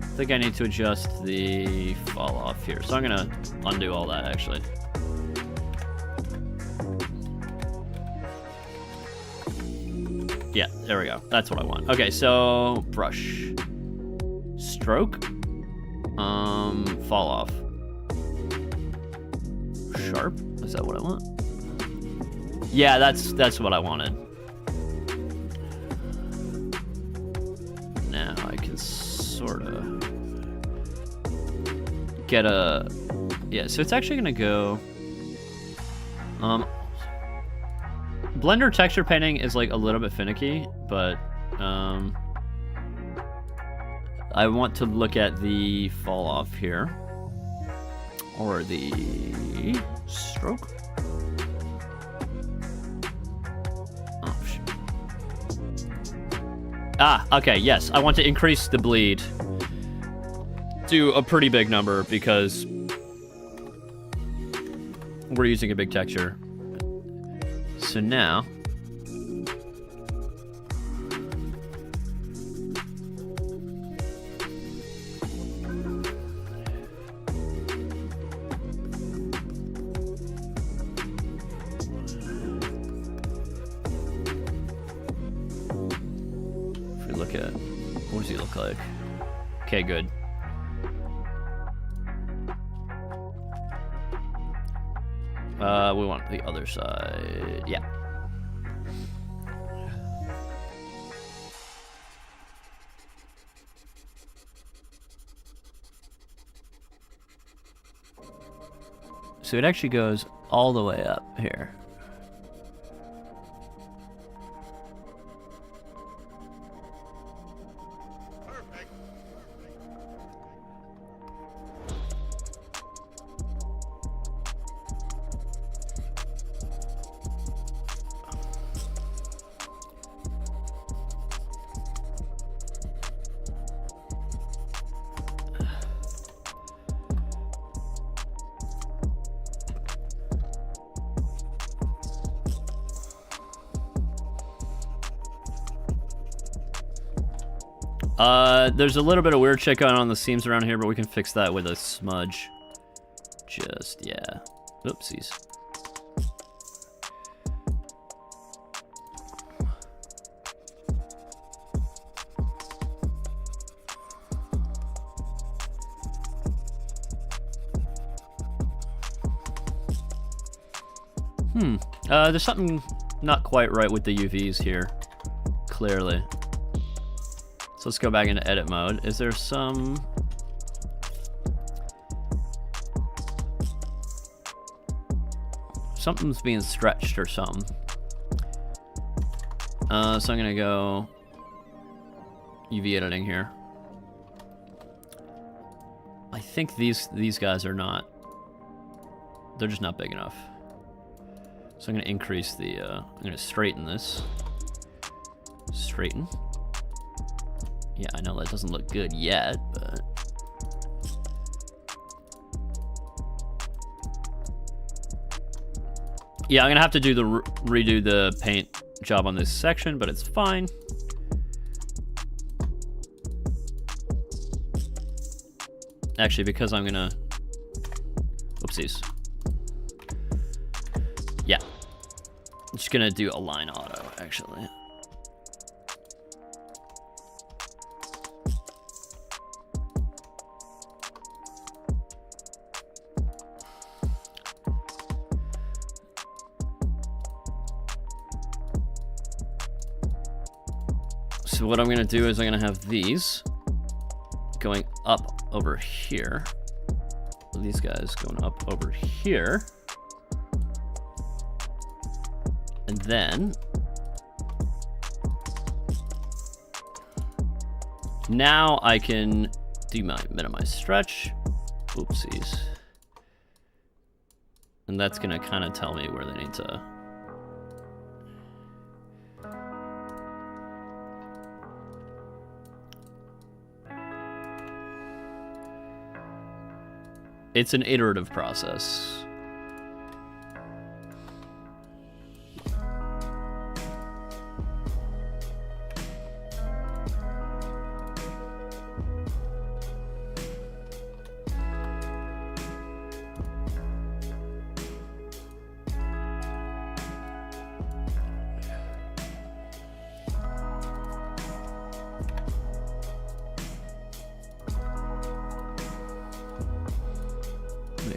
I think I need to adjust the fall off here. So I'm gonna undo all that, actually. Yeah, there we go. That's what I want. Okay, so brush. Stroke. Fall off. Sharp. Is that what I want? Yeah, that's what I wanted. Now I can sort of get a... Yeah, so it's actually gonna go... Blender texture painting is like a little bit finicky, but I want to look at the fall off here, or the stroke. Oh, shit. Ah, okay, yes, I want to increase the bleed to a pretty big number because we're using a big texture. So now, if we look at, what does he look like? Okay, good. We want the other side. Yeah. So it actually goes all the way up here. There's a little bit of weird shit going on the seams around here, but we can fix that with a smudge. Just, yeah. Oopsies. There's something not quite right with the UVs here. Clearly. So let's go back into edit mode. Is there some... Something's being stretched or something. So I'm gonna go UV editing here. I think these guys are not... They're just not big enough. So I'm gonna increase the... I'm gonna straighten this. Straighten. Yeah, I know that doesn't look good yet, but... Yeah, I'm gonna have to do the redo the paint job on this section, but it's fine. Actually, because I'm gonna... Whoopsies. Yeah. I'm just gonna do align auto, actually. So what I'm gonna do is I'm gonna have these going up over here. These guys going up over here. And then now I can do my minimize stretch. Oopsies. And that's gonna kind of tell me where they need to... It's an iterative process.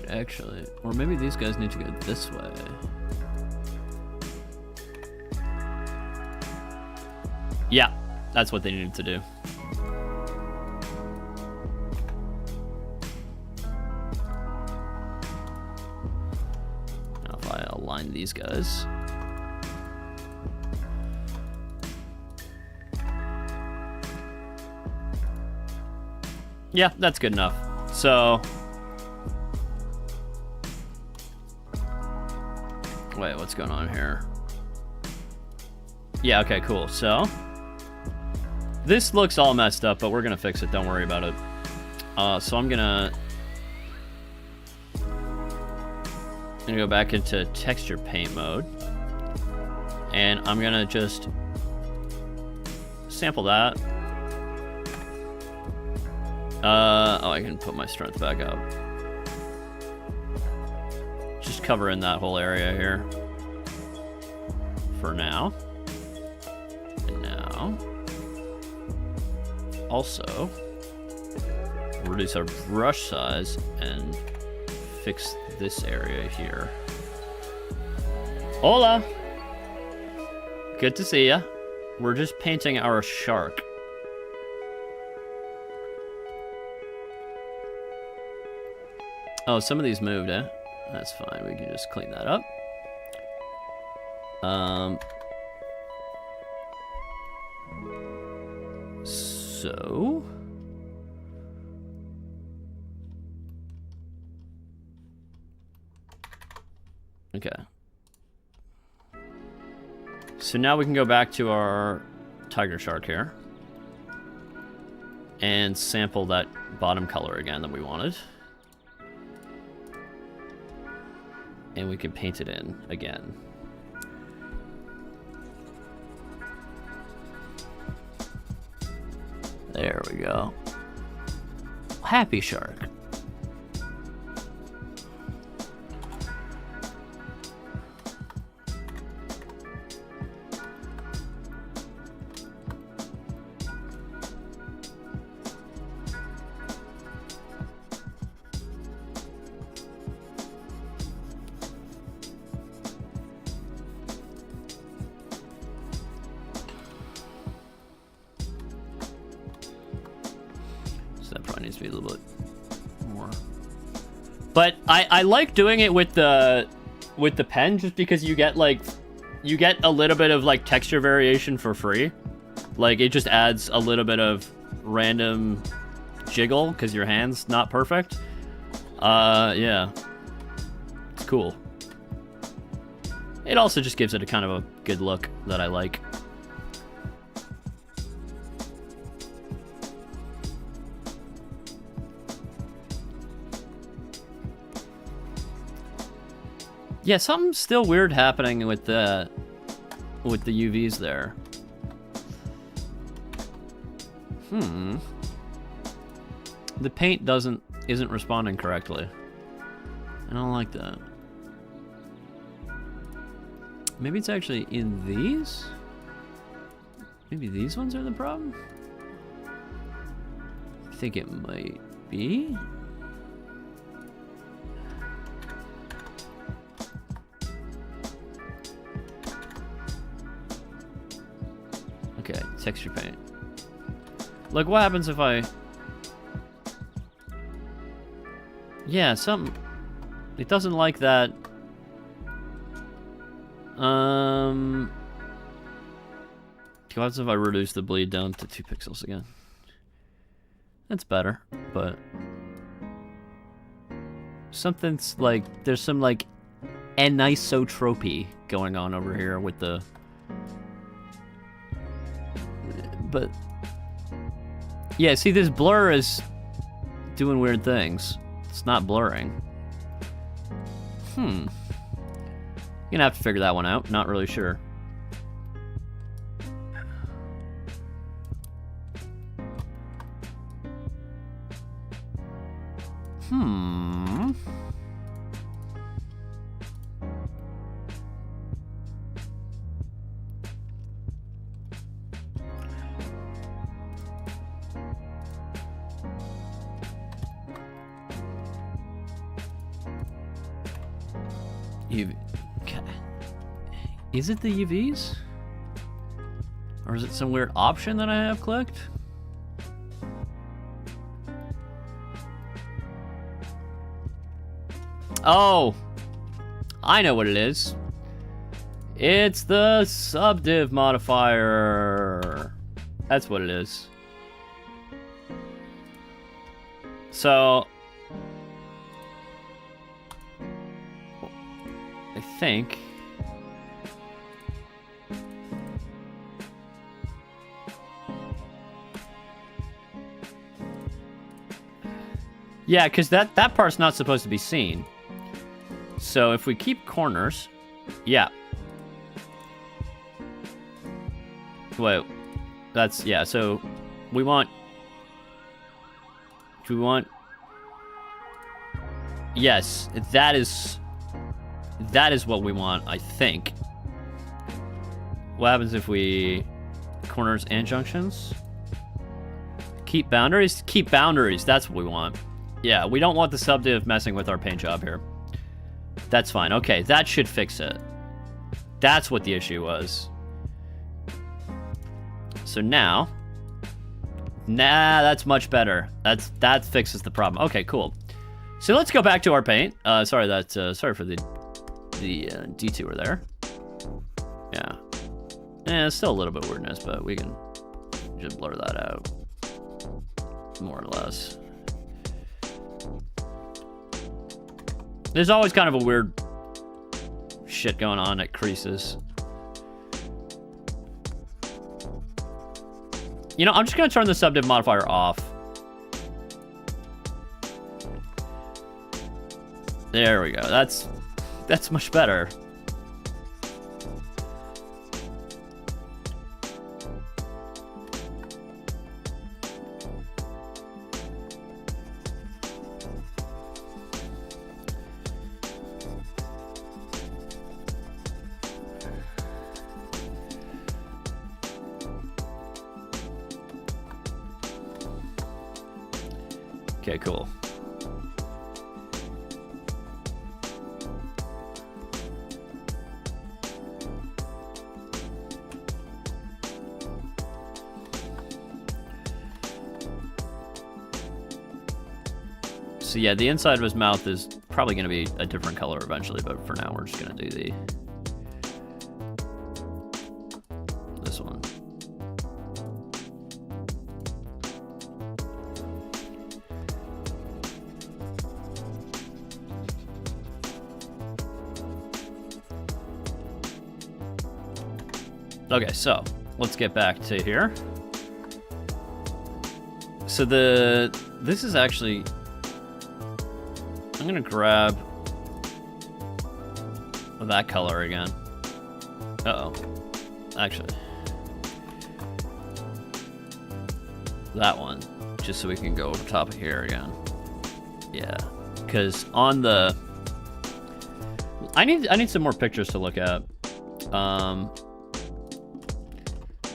Actually, or maybe these guys need to go this way. Yeah, that's what they needed to do. Now if I align these guys. Yeah, that's good enough. So... Wait, what's going on here? Yeah, okay, cool. So, this looks all messed up, but we're gonna fix it. Don't worry about it. So I'm gonna go back into texture paint mode, and I'm gonna just sample that. Oh, I can put my strength back up. Just covering that whole area here for now. And now, also, reduce our brush size and fix this area here. Hola! Good to see ya. We're just painting our shark. Oh, some of these moved, eh? That's fine, we can just clean that up. So... Okay. So now we can go back to our tiger shark here. And sample that bottom color again that we wanted. And we can paint it in again. There we go. Happy shark. But I like doing it with the pen just because you get a little bit of like texture variation for free. Like it just adds a little bit of random jiggle because your hand's not perfect. Yeah. It's cool. It also just gives it a kind of a good look that I like. Yeah, something's still weird happening with the UVs there. The paint isn't responding correctly. I don't like that. Maybe it's actually in these? Maybe these ones are the problem? I think it might be. Okay, texture paint. Like, what happens if I... Yeah, it doesn't like that. What happens if I reduce the bleed down to 2 pixels again? That's better, but... Something's like... There's some, like, anisotropy going on over here with the... But... Yeah, see, this blur is doing weird things. It's not blurring. You're gonna have to figure that one out. Not really sure. Is it the UVs? Or is it some weird option that I have clicked? Oh! I know what it is. It's the subdiv modifier. That's what it is. So... I think... Yeah, because that part's not supposed to be seen. So if we keep corners... Yeah. Wait. That's... Yeah, so... We want... Do we want... Yes, that is... That is what we want, I think. What happens if we... Corners and junctions? Keep boundaries? Keep boundaries, that's what we want. Yeah, we don't want the subdiv messing with our paint job here. That's fine. Okay, that should fix it. That's what the issue was. So now... Nah, that's much better. That fixes the problem. Okay, cool. So let's go back to our paint. Sorry for the detour there. Yeah. It's still a little bit weirdness, but we can just blur that out. More or less. There's always kind of a weird shit going on at creases. You know, I'm just gonna turn the subdiv modifier off. There we go. That's much better. Okay, cool. So yeah, the inside of his mouth is probably going to be a different color eventually, but for now we're just going to do this one. Okay, so let's get back to here. So this is actually, I'm gonna grab that color again. Uh-oh. Actually. That one. Just so we can go over top of here again. Yeah. Because on the... I need some more pictures to look at.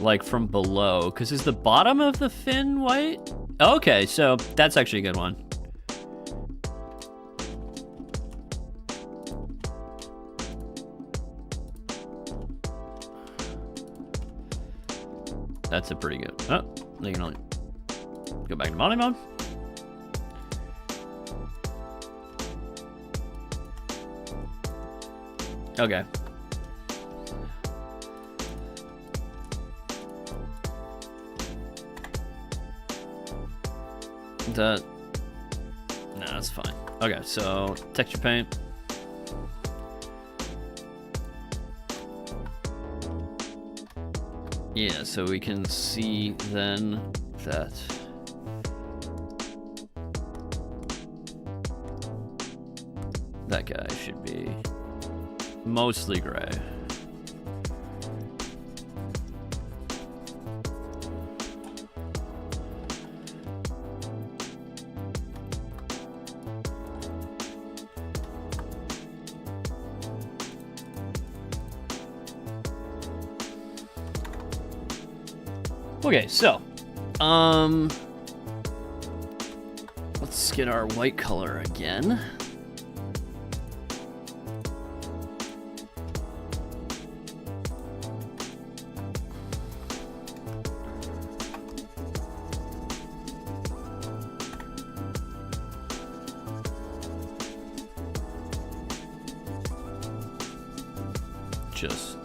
Like from below. Because is the bottom of the fin white? Okay, so that's actually a good one. That's a pretty good... Oh, they can only go back to mono mode. Okay. No, that's fine. Okay, so texture paint. Yeah, so we can see then that that guy should be mostly gray. Okay, so, let's get our white color again. Just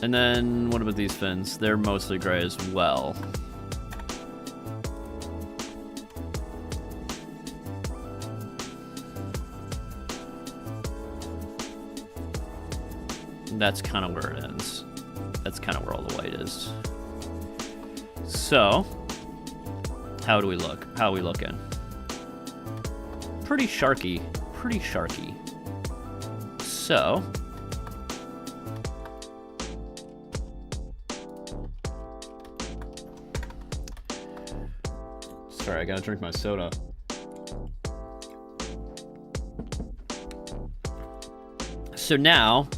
and then, what about these fins? They're mostly gray as well. That's kind of where it ends. That's kind of where all the white is. So, how do we look? How are we looking? Pretty sharky. Pretty sharky. So, sorry, I gotta drink my soda. So now,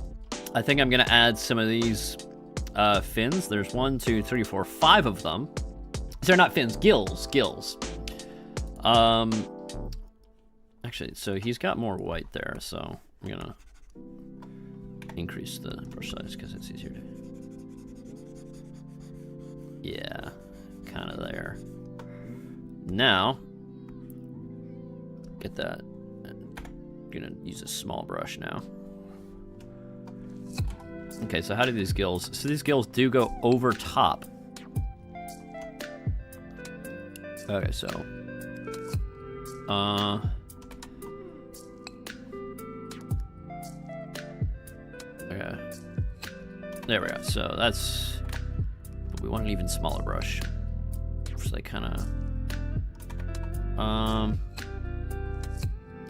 I think I'm gonna add some of these fins. There's 1, 2, 3, 4, 5 of them. They're not fins, gills. Actually, so he's got more white there, so I'm gonna increase the brush size because it's easier to. Yeah, kind of there. Now, get that. I'm gonna use a small brush now. Okay, so how do these gills? So these gills do go over top. Okay, so, okay, there we go. So that's, but we want an even smaller brush. So they kind of.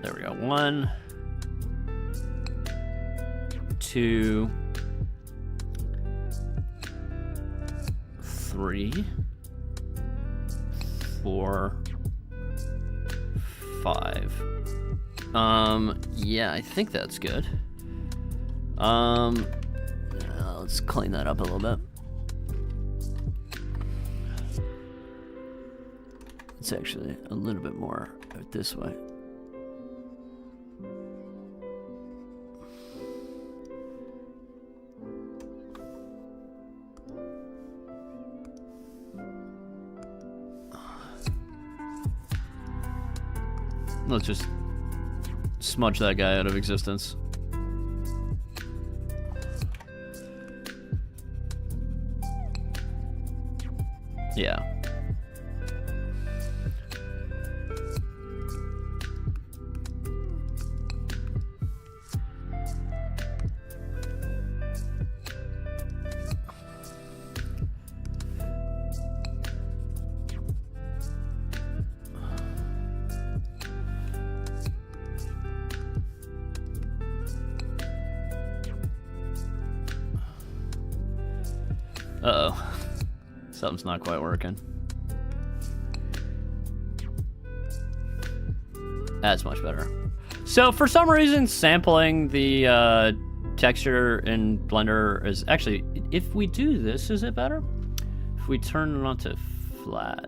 There we go. 1, 2, 3, 4, 5. Yeah, I think that's good. Let's clean that up a little bit. It's actually a little bit more out this way. Let's just smudge that guy out of existence. Yeah. Uh-oh. Something's not quite working. That's much better. So for some reason, sampling the texture in Blender is actually, if we do this, is it better? If we turn it onto flat,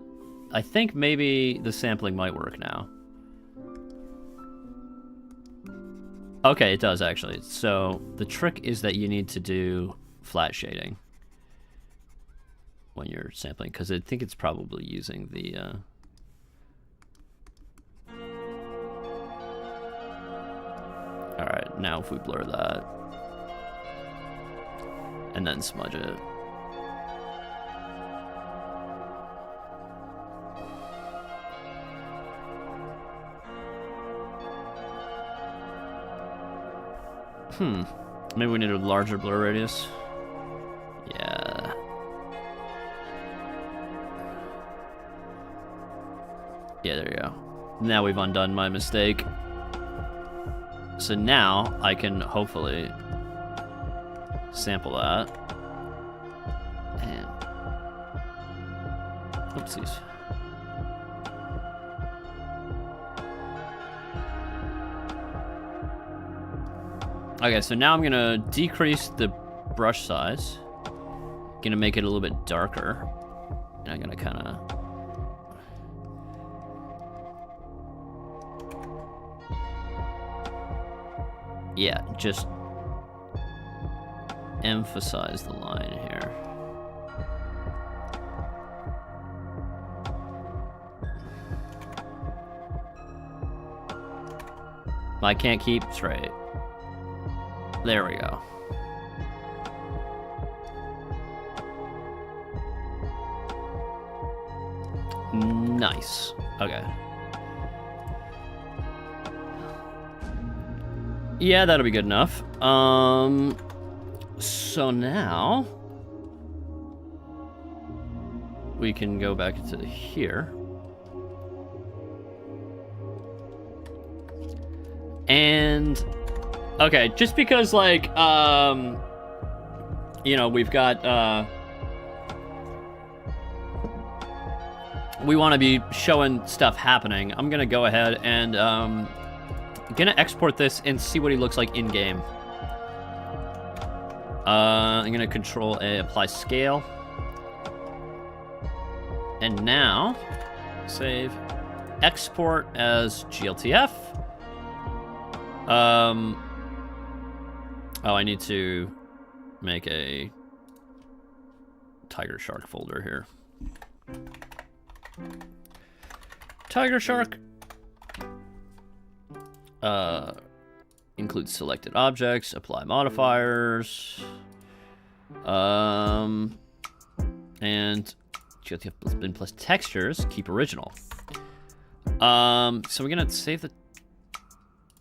I think maybe the sampling might work now. Okay, it does actually. So the trick is that you need to do flat shading when you're sampling, because I think it's probably using the Alright, now if we blur that and then smudge it. Maybe we need a larger blur radius. Yeah. Yeah, there you go. Now we've undone my mistake. So now I can hopefully sample that. And oopsies. Okay, so now I'm gonna decrease the brush size. Gonna make it a little bit darker. And I'm gonna kinda... yeah, just emphasize the line here. I can't keep straight. There we go. Nice. Okay. Yeah, that'll be good enough. So now we can go back to here. And okay, just because like you know, we've got we want to be showing stuff happening, I'm gonna go ahead and gonna export this and see what he looks like in game. I'm gonna Control A, apply scale, and now save, export as GLTF. Oh, I need to make a Tiger Shark folder here. Tiger Shark. Include selected objects, apply modifiers, and GLTF bin plus textures, keep original. So we're gonna save the...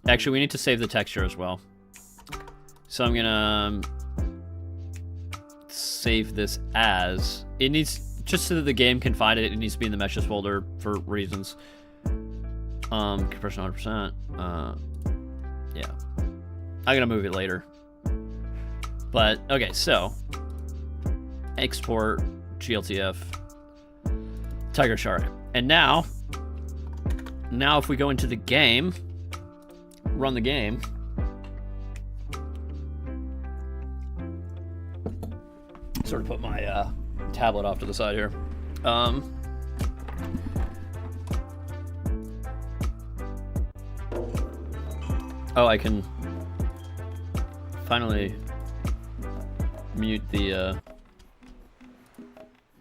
actually, we need to save the texture as well. So I'm gonna save this as... it needs... just so that the game can find it, it needs to be in the meshes folder for reasons. Compression 100%. Yeah. I'm gonna move it later. But, okay, so. Export GLTF Tiger Shark. And now if we go into the game, run the game. Sort of put my tablet off to the side here. Oh, I can finally mute the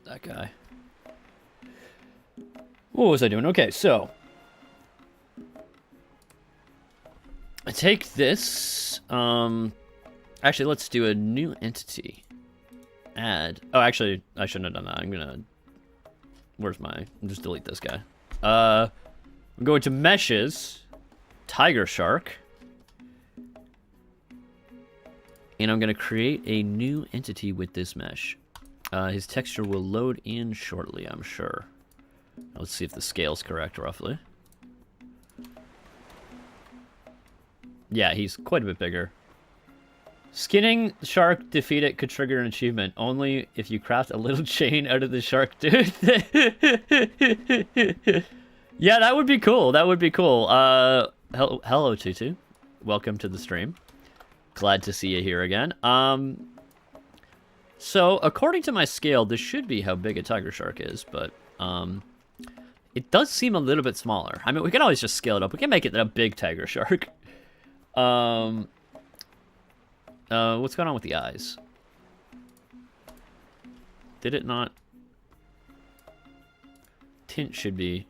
that guy. What was I doing? Okay, so I take this. Actually, let's do a new entity. Add. Oh, actually, I shouldn't have done that. I'm gonna. Where's my? Just delete this guy. I'm going to meshes, Tiger Shark, and I'm gonna create a new entity with this mesh. His texture will load in shortly, I'm sure. Let's see if the scale's correct, roughly. Yeah, he's quite a bit bigger. Skinning shark, defeat it, could trigger an achievement. Only if you craft a little chain out of the shark tooth. Yeah, that would be cool. That would be cool. Hello, Tutu. Welcome to the stream. Glad to see you here again. So, according to my scale, this should be how big a tiger shark is, but it does seem a little bit smaller. I mean, we can always just scale it up. We can make it a big tiger shark. What's going on with the eyes? Did it not? Tint should be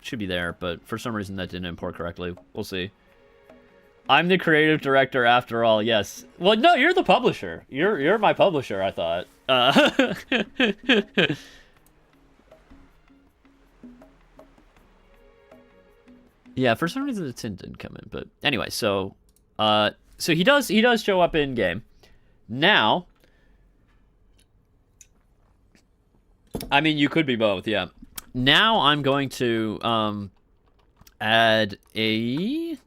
there, but for some reason that didn't import correctly. We'll see. I'm the creative director after all, yes. Well, no, you're the publisher. You're my publisher, I thought. Yeah, for some reason the tint didn't come in, but anyway, so So he does show up in game. Now, I mean, you could be both, yeah. Now I'm going to add a...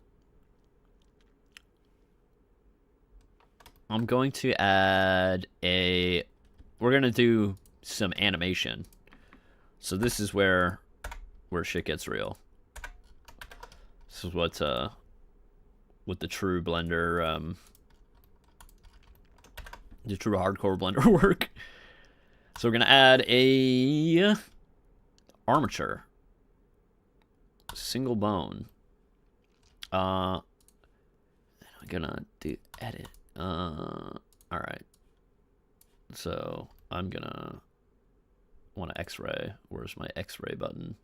I'm going to add a... We're going to do some animation. So this is where shit gets real. This is what the true Blender, the true hardcore Blender work. So we're going to add a armature. Single bone. I'm going to do edit. Alright. So I'm gonna want to X-ray. Where's my X-ray button?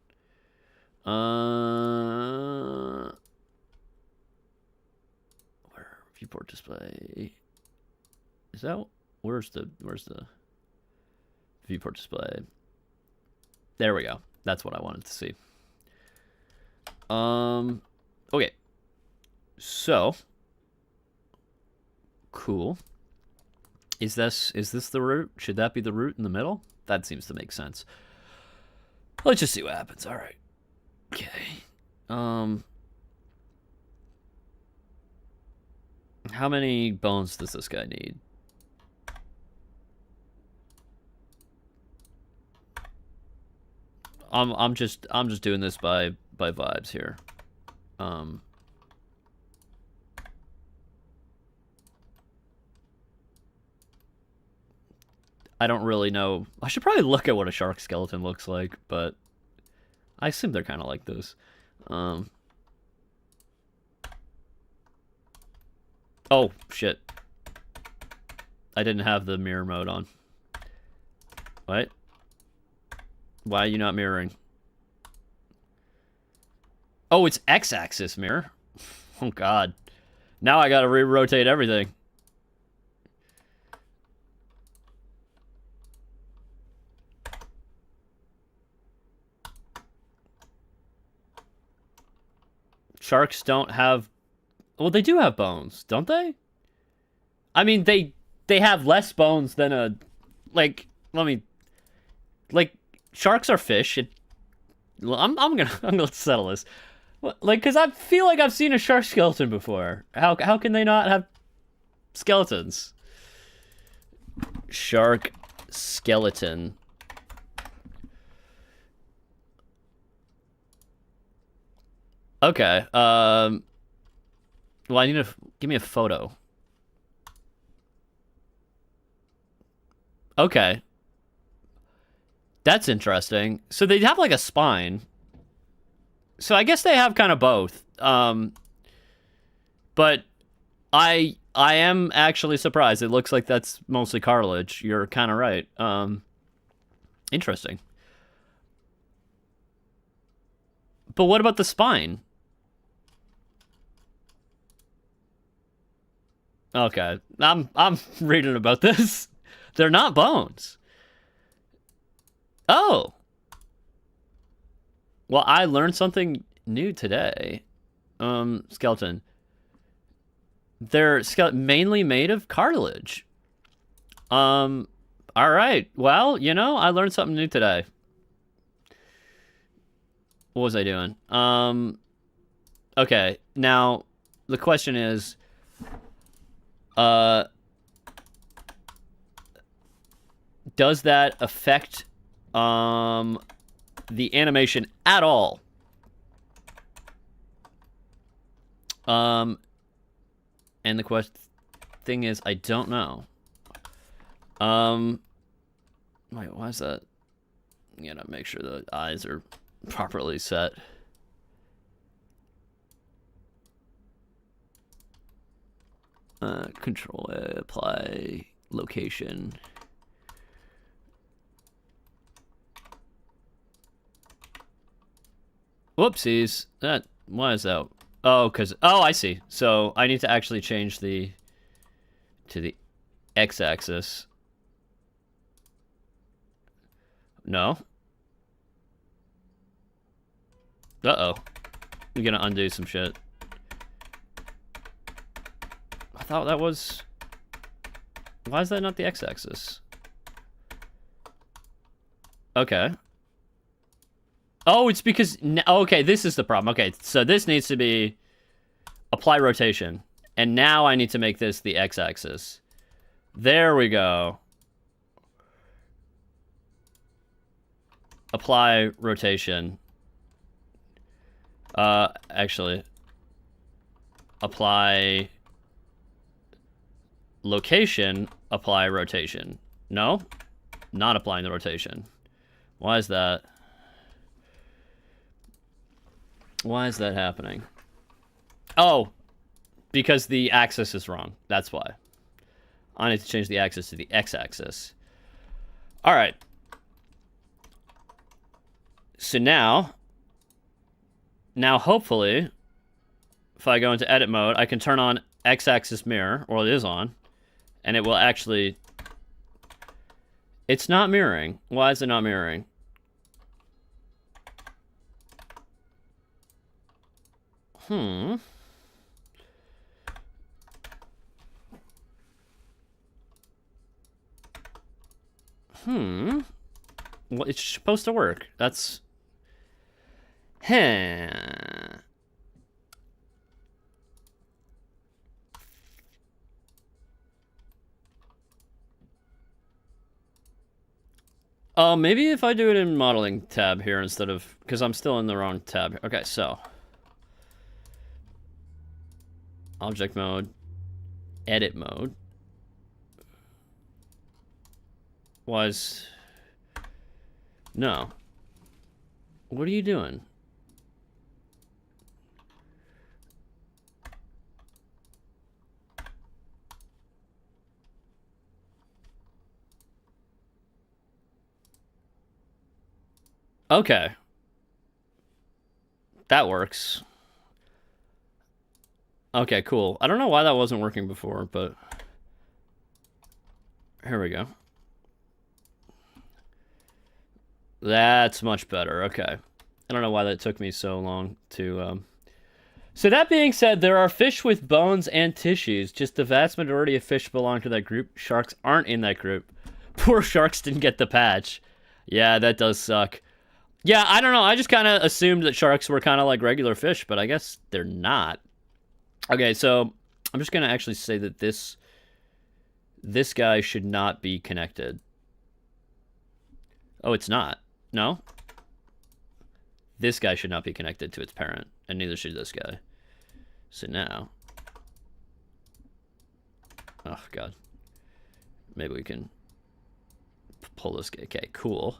Where viewport display? Is that where's the viewport display? There we go. That's what I wanted to see. Okay. So cool. Is this the root? Should that be the root in the middle? That seems to make sense. Let's just see what happens. All right. Okay. How many bones does this guy need? I'm just doing this by vibes here. I don't really know. I should probably look at what a shark skeleton looks like, but I assume they're kind of like this. Oh, shit. I didn't have the mirror mode on. What? Why are you not mirroring? Oh, it's X-axis mirror. Oh, God. Now I gotta re-rotate everything. Sharks don't have... Well, they do have bones, don't they? I mean, they have less bones than a... Like, let me... Like, sharks are fish. I'm gonna settle this. Like, because I feel like I've seen a shark skeleton before. How can they not have skeletons? Shark skeleton. Okay. Well, I need to give me a photo. Okay. That's interesting. So they have like a spine. So I guess they have kind of both. But I am actually surprised. It looks like that's mostly cartilage. You're kind of right. Interesting. But what about the spine? Okay, I'm reading about this. They're not bones. Oh. Well, I learned something new today. Skeleton. They're mainly made of cartilage. All right. Well, you know, I learned something new today. What was I doing? Okay. Now, the question is, does that affect the animation at all? And the thing is, I don't know. Wait, why is that? You gotta make sure the eyes are properly set. Control A, apply location. Whoopsies. Why is that? Oh, I see. So I need to actually change to the X-axis. No. Uh-oh. We're gonna undo some shit. thought that was... Why is that not the x-axis? Okay. Oh, it's because... Okay, this is the problem. Okay, so this needs to be apply rotation. And now I need to make this the x-axis. There we go. Apply rotation. Actually... Apply... Location, apply rotation. No? Not applying the rotation. Why is that? Why is that happening? Oh, because the axis is wrong. That's why. I need to change the axis to the x-axis. All right. So now hopefully, if I go into edit mode, I can turn on x-axis mirror, or it is on, and it will actually... It's not mirroring. Why is it not mirroring? Well, it's supposed to work. That's... Maybe if I do it in modeling tab here instead of... Because I'm still in the wrong tab. Okay, so... Object mode. Edit mode. Was... No. What are you doing? Okay. That works. Okay, cool. I don't know why that wasn't working before, but... Here we go. That's much better. Okay. I don't know why that took me so long to... So that being said, there are fish with bones and tissues. Just the vast majority of fish belong to that group. Sharks aren't in that group. Poor sharks didn't get the patch. Yeah, that does suck. Yeah, I don't know. I just kind of assumed that sharks were kind of like regular fish, but I guess they're not. Okay, so I'm just going to actually say that this guy should not be connected. Oh, it's not. No? This guy should not be connected to its parent, and neither should this guy. So now... Oh, God. Maybe we can pull this guy. Okay, cool.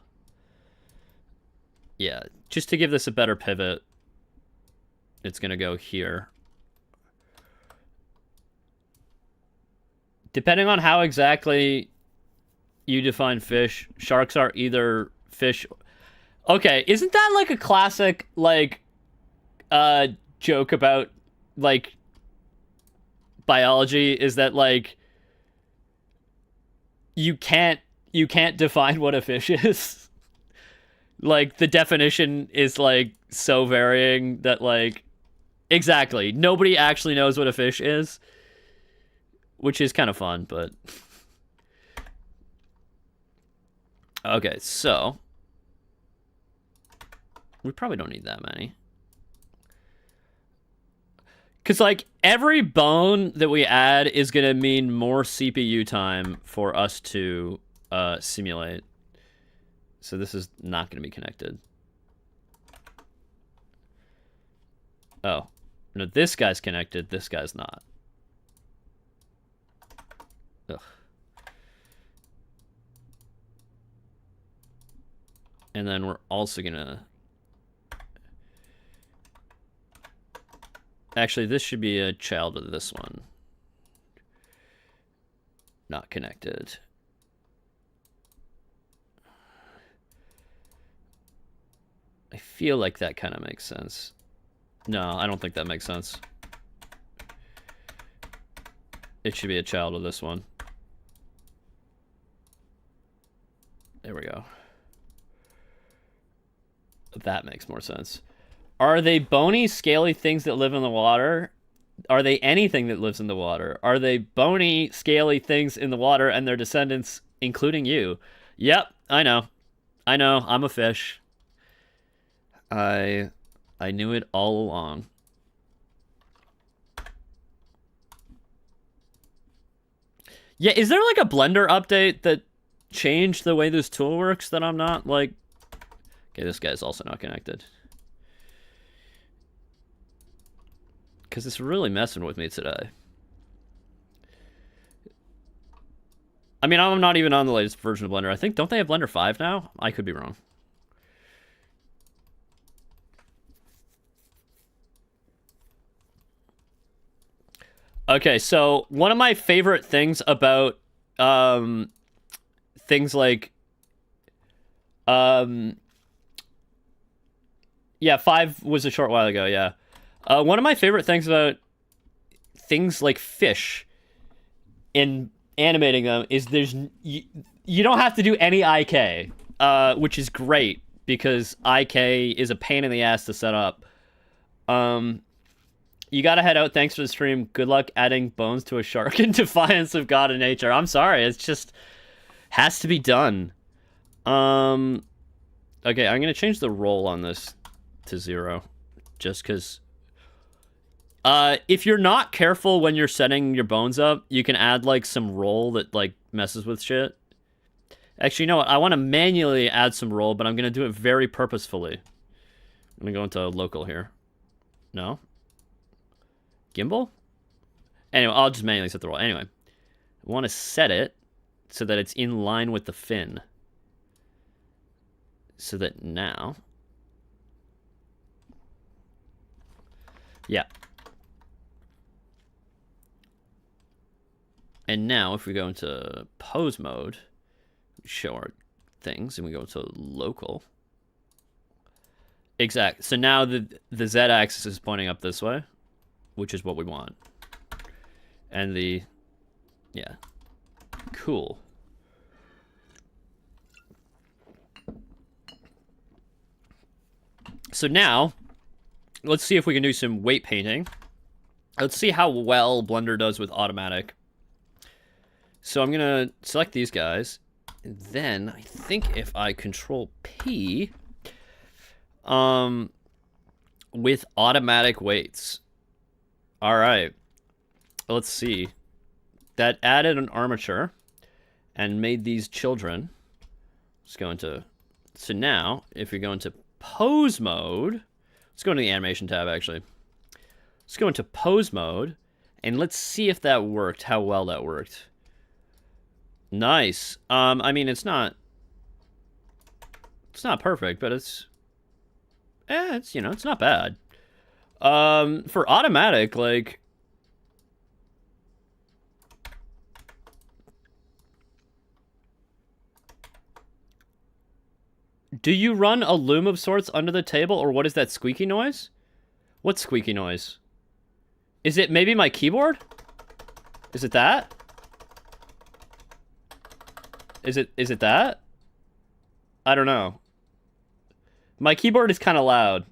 Yeah, just to give this a better pivot, it's going to go here. Depending on how exactly you define fish, sharks are either fish... Okay, isn't that like a classic, like, joke about, like, biology? Is that, like, you can't define what a fish is? Like, the definition is, like, so varying that, like... Exactly. Nobody actually knows what a fish is. Which is kind of fun, but... Okay, so... We probably don't need that many. Because, like, every bone that we add is going to mean more CPU time for us to simulate. So this is not going to be connected. Oh. No, this guy's connected. This guy's not. Ugh. And then we're also going to... Actually, this should be a child of this one. Not connected. I feel like that kind of makes sense. No, I don't think that makes sense. It should be a child of this one. There we go. That makes more sense. Are they bony, scaly things that live in the water? Are they anything that lives in the water? Are they bony, scaly things in the water and their descendants, including you? Yep, I know. I know, I'm a fish. I knew it all along. Yeah, is there like a Blender update that changed the way this tool works that I'm not like... Okay, this guy's also not connected. Because it's really messing with me today. I mean, I'm not even on the latest version of Blender. I think, don't they have Blender 5 now? I could be wrong. Okay, so one of my favorite things about things like yeah, 5 was a short while ago, yeah. One of my favorite things about things like fish in animating them is you don't have to do any IK, which is great because IK is a pain in the ass to set up. You gotta head out. Thanks for the stream. Good luck adding bones to a shark in defiance of God and nature. I'm sorry. It's just has to be done. Okay, I'm gonna change the roll on this to 0, just because. If you're not careful when you're setting your bones up, you can add like some roll that like messes with shit. Actually, you know what? I want to manually add some roll, but I'm gonna do it very purposefully. I'm gonna go into local here. No. Gimbal? Anyway, I'll just manually set the roll. Anyway, I want to set it so that it's in line with the fin. So that now... Yeah. And now, if we go into pose mode, show our things, and we go to local. Exact. So now the Z-axis is pointing up this way, which is what we want. And the... Yeah. Cool. So now, let's see if we can do some weight painting. Let's see how well Blender does with automatic. So I'm gonna select these guys, and then I think if I Control P, with automatic weights. All right, let's see. That added an armature and made these children. Let's go into. So now, if we go into pose mode, let's go into the animation tab. Actually, let's go into pose mode, and let's see if that worked. How well that worked. Nice. I mean, it's not perfect, but it's you know, it's not bad. For automatic, like, do you run a loom of sorts under the table, or what is that squeaky noise? What squeaky noise? Is it maybe my keyboard? Is it that? Is it that? I don't know. My keyboard is kind of loud.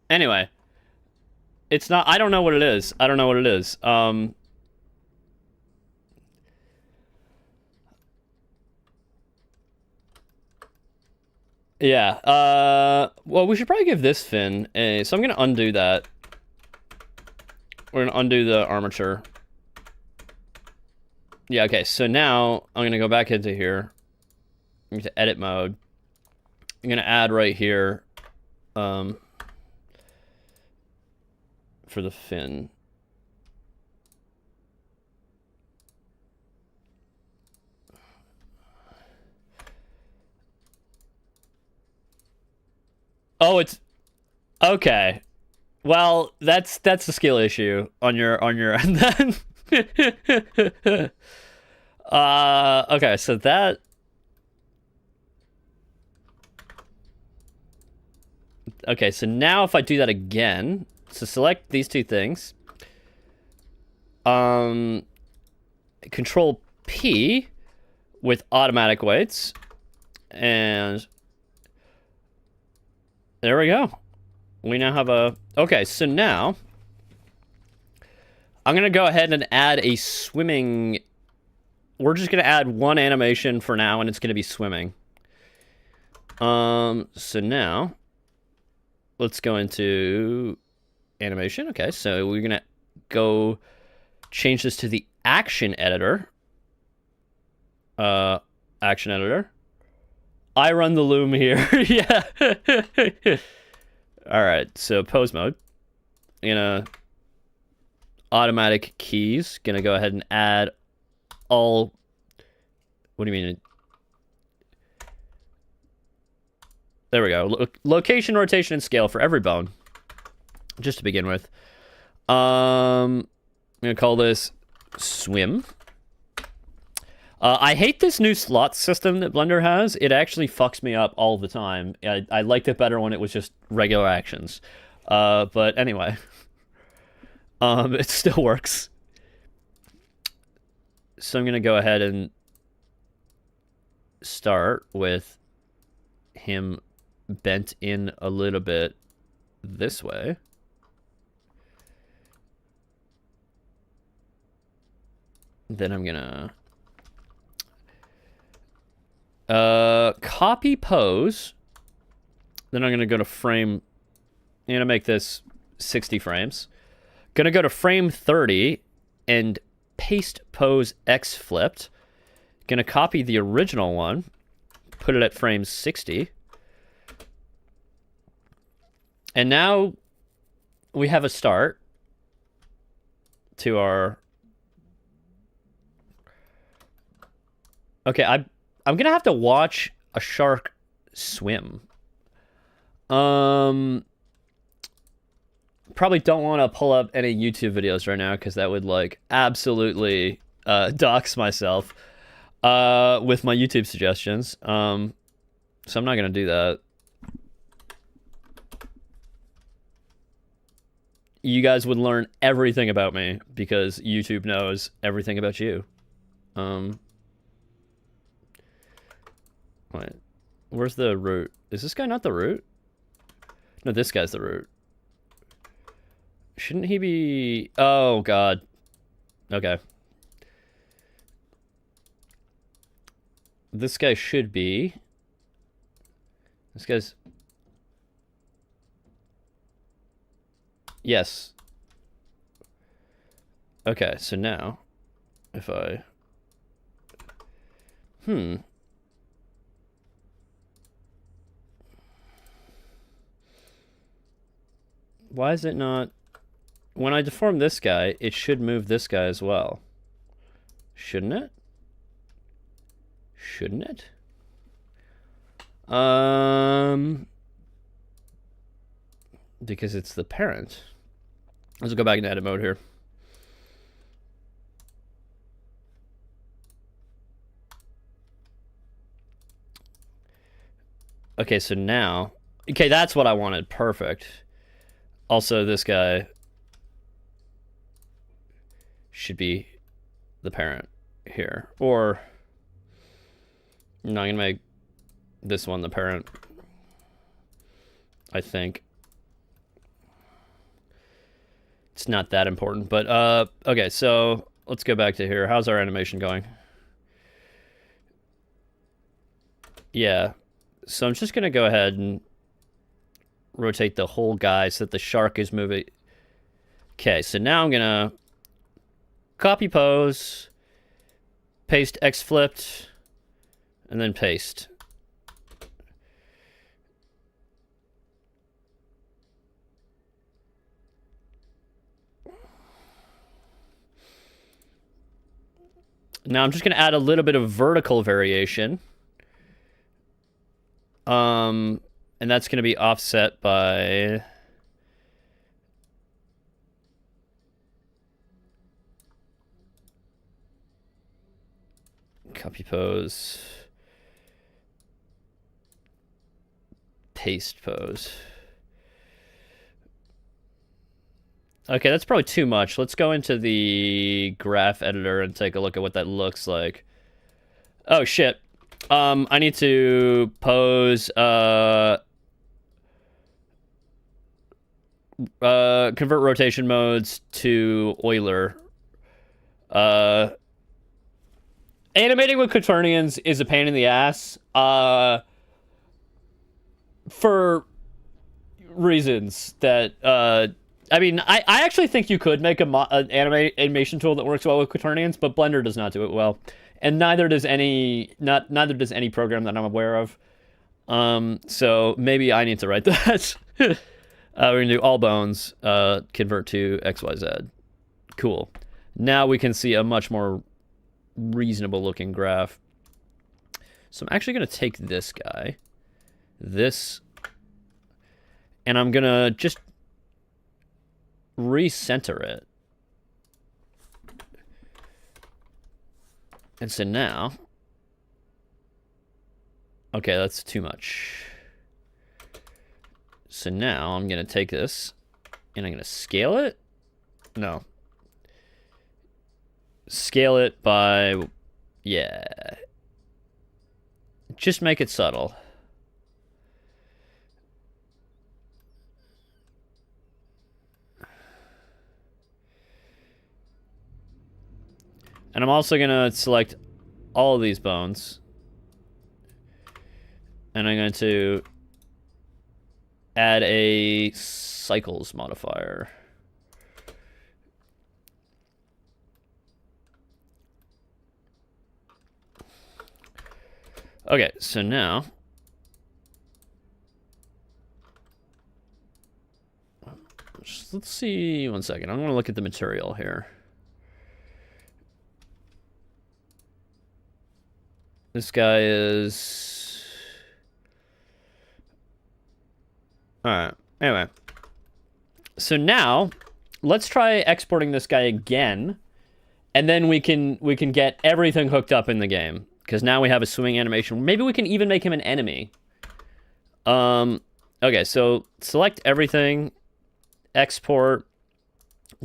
Anyway. It's not... I don't know what it is. I don't know what it is. Yeah. Well, we should probably give this fin a... So I'm going to undo that. We're going to undo the armature. Yeah, okay. So now I'm going to go back into here. Into edit mode. I'm going to add right here for the fin. Oh, it's okay. Well, that's a skill issue on your end then. Okay, so that. Okay, so now if I do that again, so select these two things. Control P with automatic weights, and There we go. We now have a... Okay, so now... I'm going to go ahead and add a swimming... We're just going to add one animation for now, and it's going to be swimming. So now... Let's go into animation. Okay, so we're going to go change this to the action editor. Action editor. I run the loom here. Yeah. All right, so pose mode. Automatic keys. Gonna go ahead and add all... What do you mean? There we go. Location, rotation, and scale for every bone. Just to begin with. I'm gonna call this swim. I hate this new slot system that Blender has. It actually fucks me up all the time. I liked it better when it was just regular actions. But anyway. It still works. So I'm gonna go ahead and start with him bent in a little bit this way. Then I'm gonna copy pose. Then I'm gonna go to frame. I'm gonna make this 60 frames. Gonna go to frame 30 and paste pose X flipped. Gonna copy the original one, put it at frame 60. And now we have a start to our... Okay, I'm gonna have to watch a shark swim. Probably don't want to pull up any YouTube videos right now because that would like absolutely dox myself with my YouTube suggestions. So I'm not gonna do that. You guys would learn everything about me because YouTube knows everything about you. Wait, where's the root? Is this guy not the root? No, this guy's the root. Shouldn't he be... Oh, God. Okay. This guy should be... This guy's... Yes. Okay, so now, if I... Why is it not... When I deform this guy, it should move this guy as well. Shouldn't it? Shouldn't it? Because it's the parent. Let's go back into edit mode here. Okay, so now... Okay, that's what I wanted. Perfect. Also, this guy should be the parent here. Or, no, I'm going to make this one the parent, I think. It's not that important, but, okay, so let's go back to here. How's our animation going? Yeah, so I'm just going to go ahead and rotate the whole guy so that the shark is moving. Okay, so now I'm gonna copy pose, paste X flipped, and then paste. Now I'm just gonna add a little bit of vertical variation. And that's going to be offset by... Copy pose. Paste pose. Okay, that's probably too much. Let's go into the graph editor and take a look at what that looks like. Oh, shit. I need to pose, convert rotation modes to Euler. Animating with quaternions is a pain in the ass. For reasons that, I mean, I actually think you could make an animation tool that works well with quaternions, but Blender does not do it well, and neither does any program that I'm aware of. So maybe I need to write that. We're gonna do all bones, convert to XYZ. Cool. Now we can see a much more reasonable looking graph. So I'm actually gonna take this guy, and I'm gonna just recenter it. And so now, okay, that's too much. So now I'm gonna take this and I'm gonna scale it. No. Scale it by, yeah. Just make it subtle. And I'm also gonna select all of these bones. And I'm going to add a cycles modifier. Okay, so now let's see, one second. I'm going to look at the material here. This guy is... Alright, anyway. So now, let's try exporting this guy again, and then we can get everything hooked up in the game. Because now we have a swimming animation. Maybe we can even make him an enemy. Okay, so select everything. Export.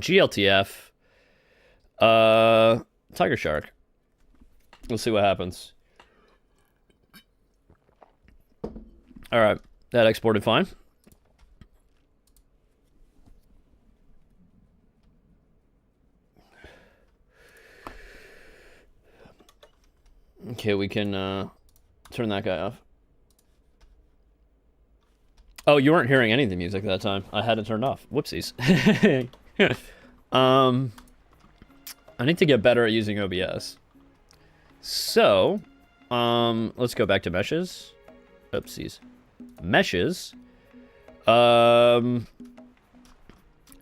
GLTF. Tiger Shark. We'll see what happens. Alright, that exported fine. Okay, we can turn that guy off. Oh, you weren't hearing any of the music that time. I had it turned off. Whoopsies. I need to get better at using OBS. So, let's go back to meshes. Oopsies. Meshes.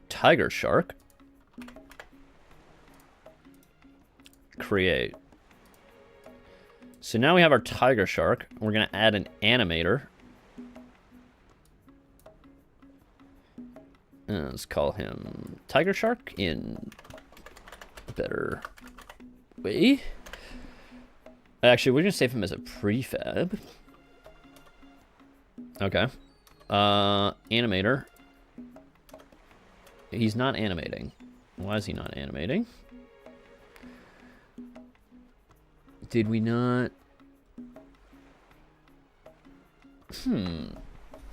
Tiger Shark. Create. So now we have our Tiger Shark. We're going to add an animator. Let's call him Tiger Shark in a better way. Actually, we're going to save him as a prefab. Okay. Animator. He's not animating. Why is he not animating? Did we not?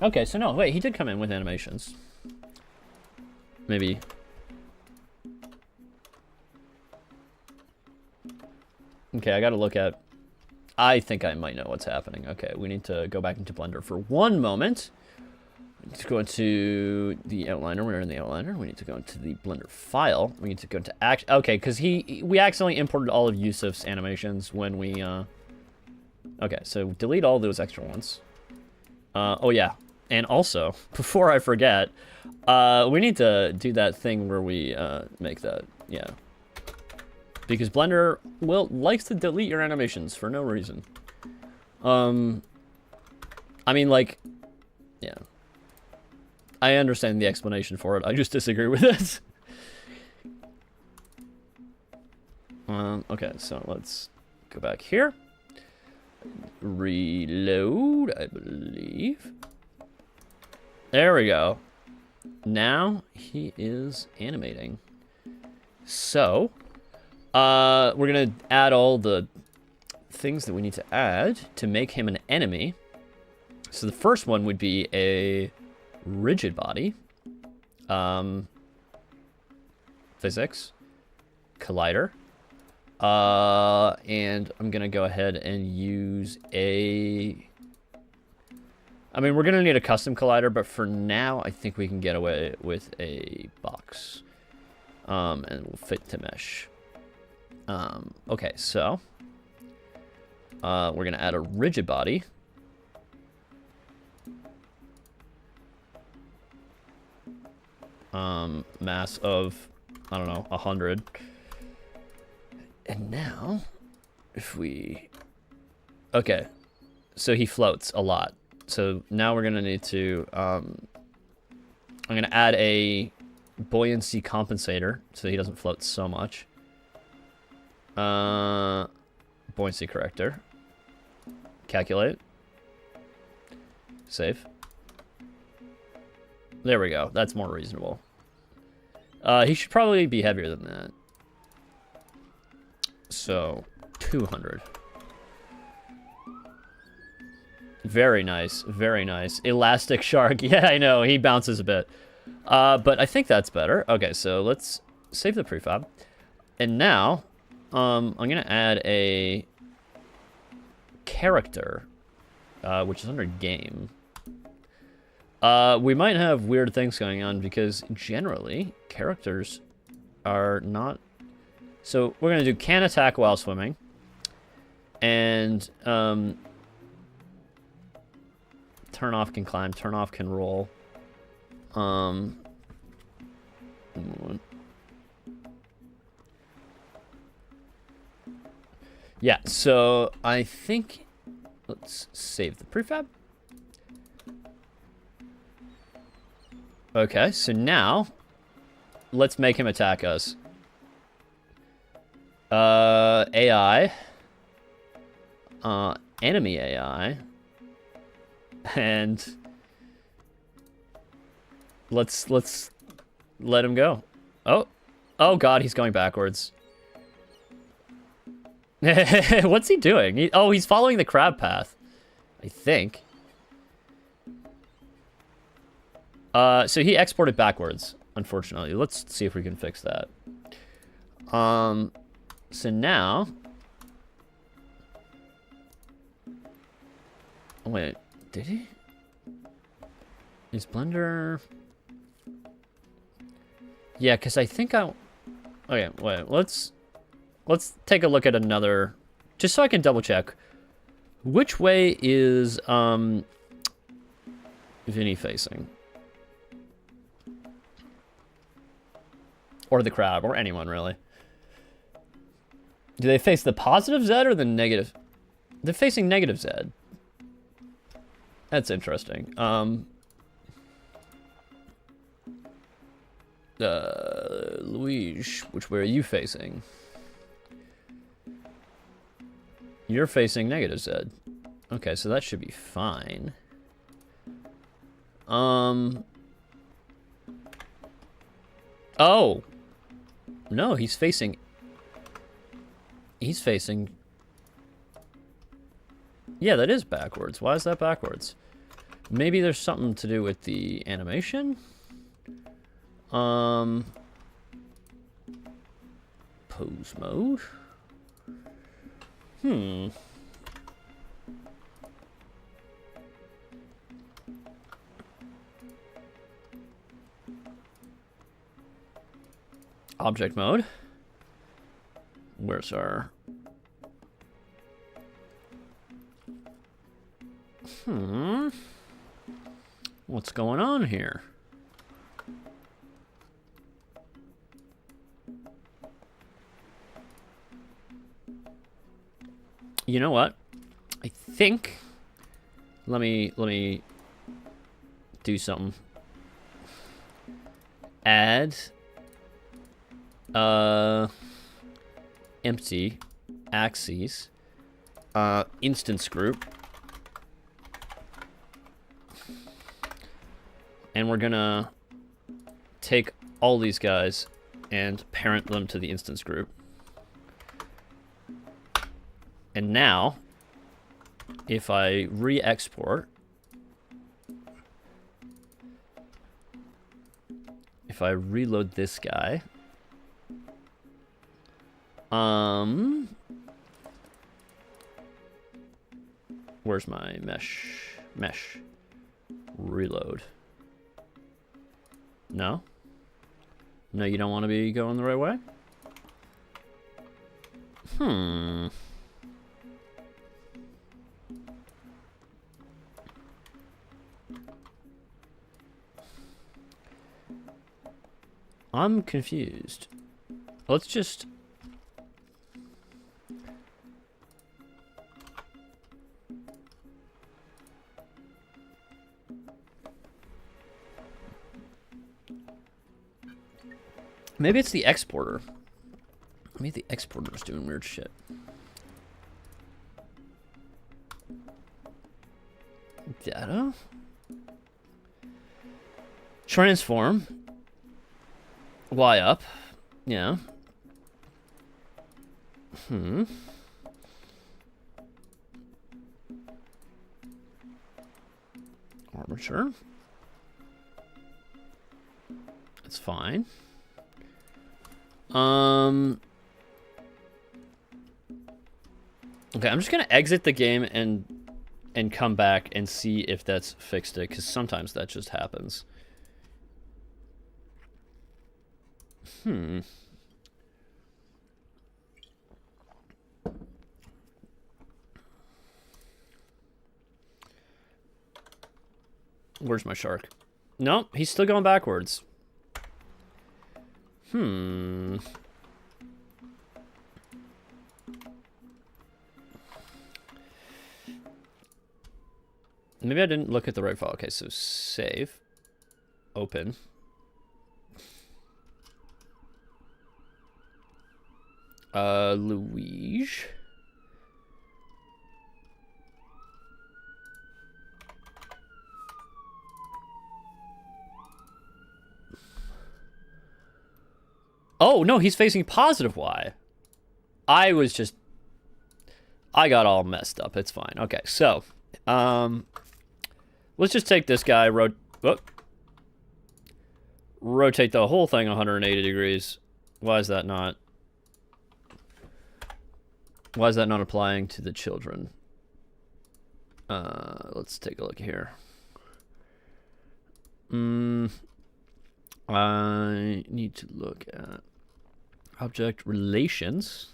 Okay, so no, wait, he did come in with animations. Maybe. Okay, I gotta look at... I think I might know what's happening. Okay, we need to go back into Blender for one moment. Let's go into the outliner. We're in the outliner. We need to go into the Blender file. We need to go into okay, because we accidentally imported all of Yusuf's animations when we okay, so delete all those extra ones. Oh yeah, and also before I forget, we need to do that thing where we make that, yeah, because Blender likes to delete your animations for no reason. I mean, like, yeah. I understand the explanation for it. I just disagree with it. Okay, so let's go back here. Reload, I believe. There we go. Now he is animating. So, we're going to add all the things that we need to add to make him an enemy. So the first one would be a rigid body. Physics, collider, and I'm gonna go ahead and use a. I mean, we're gonna need a custom collider, but for now, I think we can get away with a box, and we'll fit to mesh. Okay, so we're gonna add a rigid body. Mass of, I don't know, 100. And now, if we... Okay, so he floats a lot. So now we're gonna need to, I'm gonna add a buoyancy compensator so he doesn't float so much. Buoyancy corrector. Calculate. Save. There we go. That's more reasonable. He should probably be heavier than that. So, 200. Very nice. Very nice. Elastic shark. Yeah, I know. He bounces a bit. But I think that's better. Okay, so let's save the prefab. And now, I'm going to add a character, which is under game. We might have weird things going on because generally characters are not. So we're gonna do can attack while swimming, and turn off can climb, turn off can roll. Yeah. So I think let's save the prefab. Okay, so now, let's make him attack us. AI. Enemy AI. And let's let him go. Oh god, he's going backwards. What's he doing? He's following the crab path, I think. So he exported backwards, unfortunately. Let's see if we can fix that. So now... Wait, did he? Is Blender... Yeah, because I think I... Okay, wait, let's take a look at another... Just so I can double check. Which way is, Vinny facing? Or the crab, or anyone, really. Do they face the positive Z or the negative? They're facing negative Z. That's interesting. Luigi, which way are you facing? You're facing negative Z. Okay, so that should be fine. Oh! No, he's facing... He's facing... Yeah, that is backwards. Why is that backwards? Maybe there's something to do with the animation? Pose mode? Object mode. Where's our... What's going on here? You know what? I think... Let me do something. Add... empty axes, instance group, and we're gonna take all these guys and parent them to the instance group. And now, if I re-export, if I reload this guy, where's my mesh reload? No, you don't want to be going the right way. I'm confused. Let's just... Maybe it's the exporter. Maybe the exporter's doing weird shit. Data? Transform. Y up. Yeah. Armature. That's fine. Okay, I'm just gonna exit the game and come back and see if that's fixed it, because sometimes that just happens. Where's my shark? Nope, he's still going backwards. Maybe I didn't look at the right file. Okay, so save. Open. Luigi. Oh, no, he's facing positive Y. I got all messed up. It's fine. Okay, so, let's just take this guy, rotate the whole thing 180 degrees. Why is that not applying to the children? Let's take a look here. I need to look at object relations.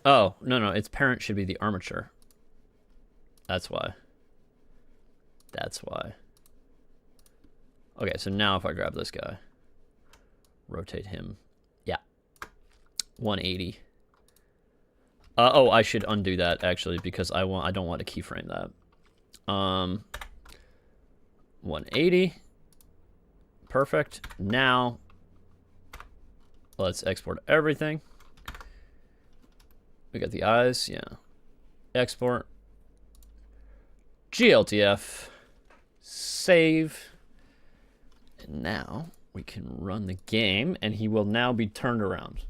Oh, no, its parent should be the armature. That's why. Okay, so now if I grab this guy, rotate him. Yeah. 180. Oh, I should undo that actually, because I don't want to keyframe that. 180. Perfect. Now let's export everything. We got the eyes, yeah. Export. GLTF. Save. And now we can run the game, and he will now be turned around.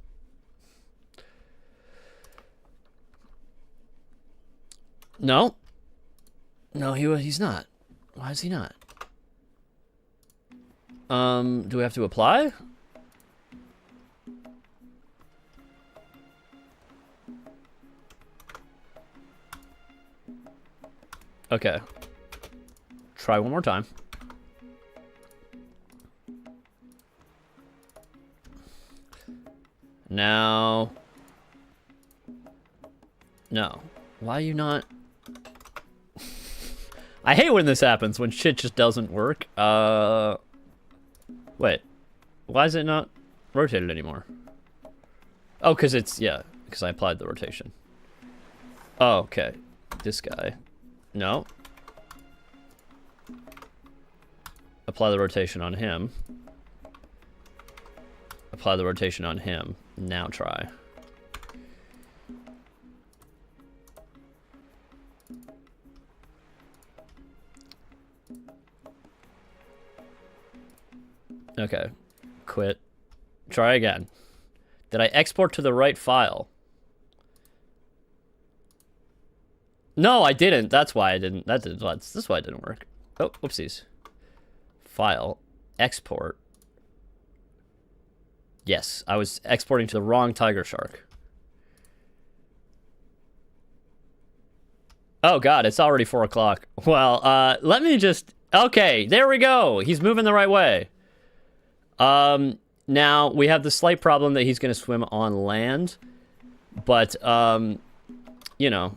No. No, he's not. Why is he not? Do we have to apply? Okay. Try one more time. Now. No. Why are you not? I hate when this happens, when shit just doesn't work. Wait. Why is it not rotated anymore? Oh, because it's, yeah, because I applied the rotation. Oh, okay. This guy. No. Apply the rotation on him. Apply the rotation on him. Now try. Okay. Quit. Try again. Did I export to the right file? No, I didn't. That's why I didn't. That's why it didn't work. Oh, whoopsies. File. Export. Yes, I was exporting to the wrong tiger shark. Oh god, it's already 4 o'clock. Well, let me just... Okay, there we go. He's moving the right way. Now, we have the slight problem that he's going to swim on land. But, you know,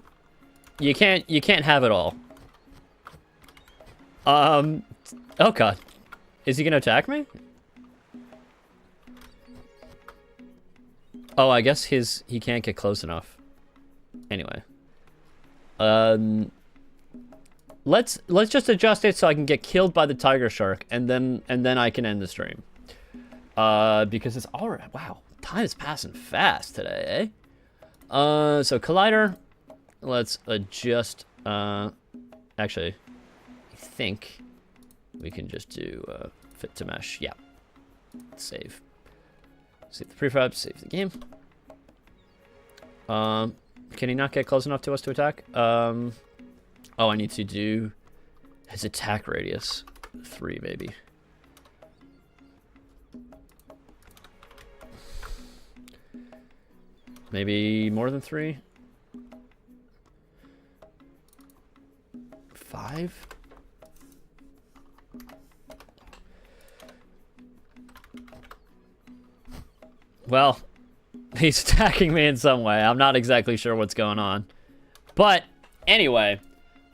you can't have it all. Oh god. Is he going to attack me? Oh, I guess he can't get close enough. Anyway. Let's just adjust it so I can get killed by the tiger shark, and then I can end the stream. Because it's already... Wow, time is passing fast today, eh? So Collider, let's adjust... Actually, I think we can just do fit to mesh. Yeah. Save. Save the prefab, save the game. Can he not get close enough to us to attack? Oh, I need to do his attack radius. 3, maybe. Maybe more than 3? 5? Well, he's attacking me in some way. I'm not exactly sure what's going on. But anyway,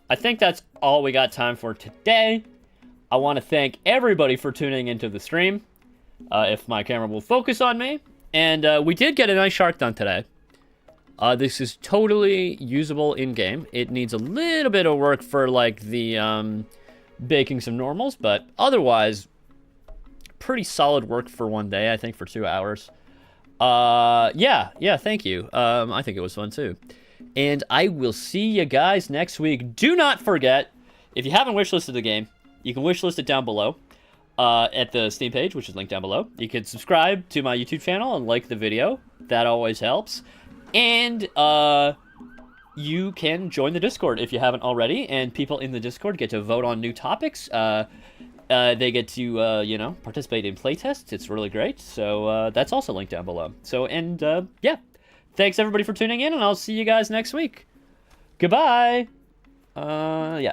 I think that's all we got time for today. I want to thank everybody for tuning into the stream. If my camera will focus on me. And we did get a nice shark done today. This is totally usable in-game. It needs a little bit of work for, like, the baking some normals. But otherwise, pretty solid work for one day, I think, for 2 hours. Yeah, thank you. I think it was fun too. And I will see you guys next week. Do not forget, if you haven't wishlisted the game, you can wishlist it down below at the Steam page, which is linked down below. You can subscribe to my YouTube channel and like the video. That always helps. And you can join the Discord if you haven't already. And people in the Discord get to vote on new topics. They get to, you know, participate in playtests. It's really great. So that's also linked down below. So, and yeah. Thanks everybody for tuning in, and I'll see you guys next week. Goodbye. Yeah.